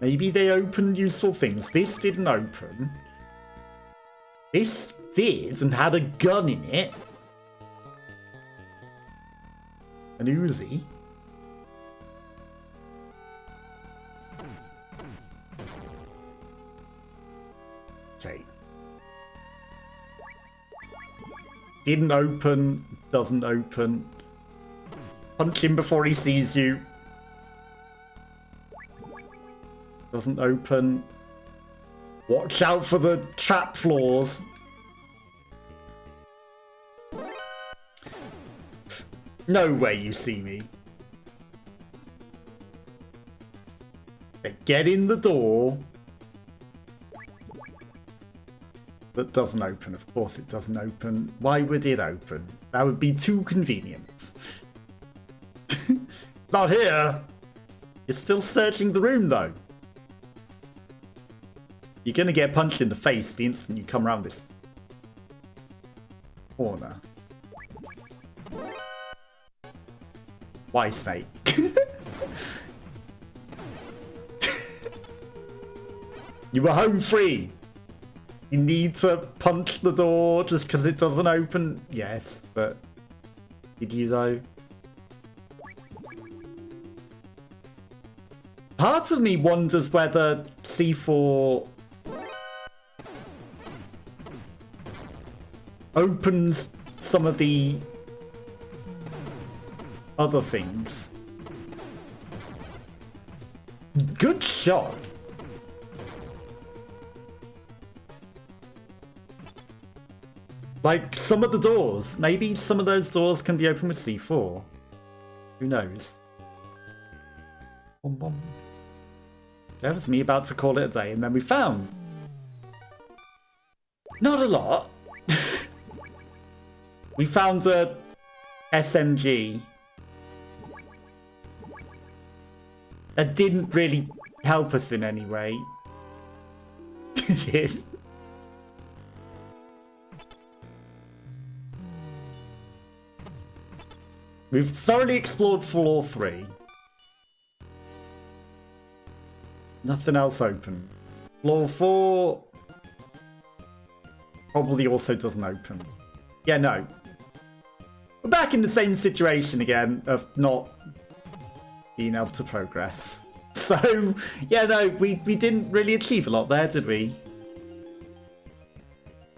Maybe they open useful things. This didn't open. This did and had a gun in it. An Uzi. Okay. Didn't open. Doesn't open. Punch him before he sees you. Doesn't open. Watch out for the trap floors. No way you see me. Okay, get in the door. That doesn't open. Of course it doesn't open. Why would it open? That would be too convenient. Not here. You're still searching the room though. You're gonna get punched in the face the instant you come around this corner. Why, Snake? You were home free. You need to punch the door just because it doesn't open. Yes, but did you though? Part of me wonders whether C4 opens some of the other things. Good shot. Like some of the doors. Maybe some of those doors can be opened with C4. Who knows? Boom, boom. That was me about to call it a day, and then we found not a lot. We found a SMG that didn't really help us in any way. It did. We've thoroughly explored floor 3. Nothing else open. Floor 4 probably also doesn't open. Yeah, no. We're back in the same situation again of not being able to progress. So, yeah, no, we didn't really achieve a lot there, did we?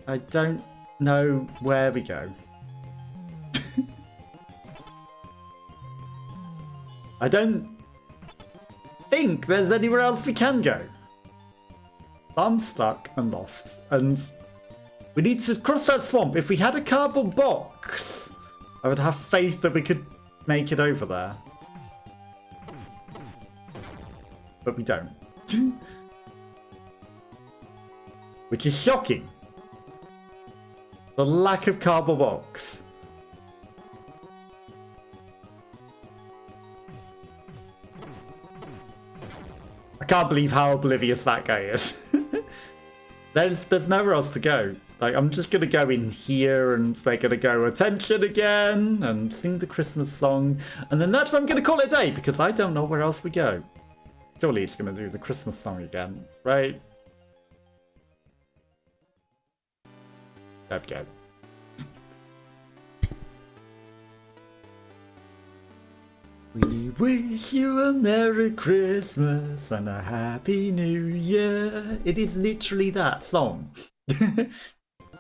I don't know where we go. I don't think there's anywhere else we can go. I'm stuck and lost, and we need to cross that swamp. If we had a cardboard box, I would have faith that we could make it over there. But we don't. which is shocking. The lack of cardboard box. I can't believe how oblivious that guy is. There's nowhere else to go. Like, I'm just gonna go in here and they're gonna go attention again and sing the Christmas song. And then that's what I'm gonna call it a day because I don't know where else we go. Surely it's gonna do the Christmas song again, right? There we go. We wish you a Merry Christmas and a Happy New Year. It is literally that song.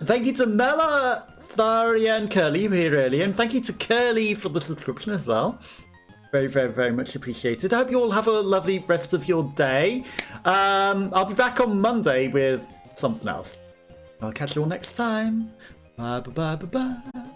Thank you to Mela, Tharia and Curly who were here earlier. And thank you to Curly for the subscription as well. Very, very, very much appreciated. I hope you all have a lovely rest of your day. I'll be back on Monday with something else. I'll catch you all next time. Bye, bye, bye, bye, bye.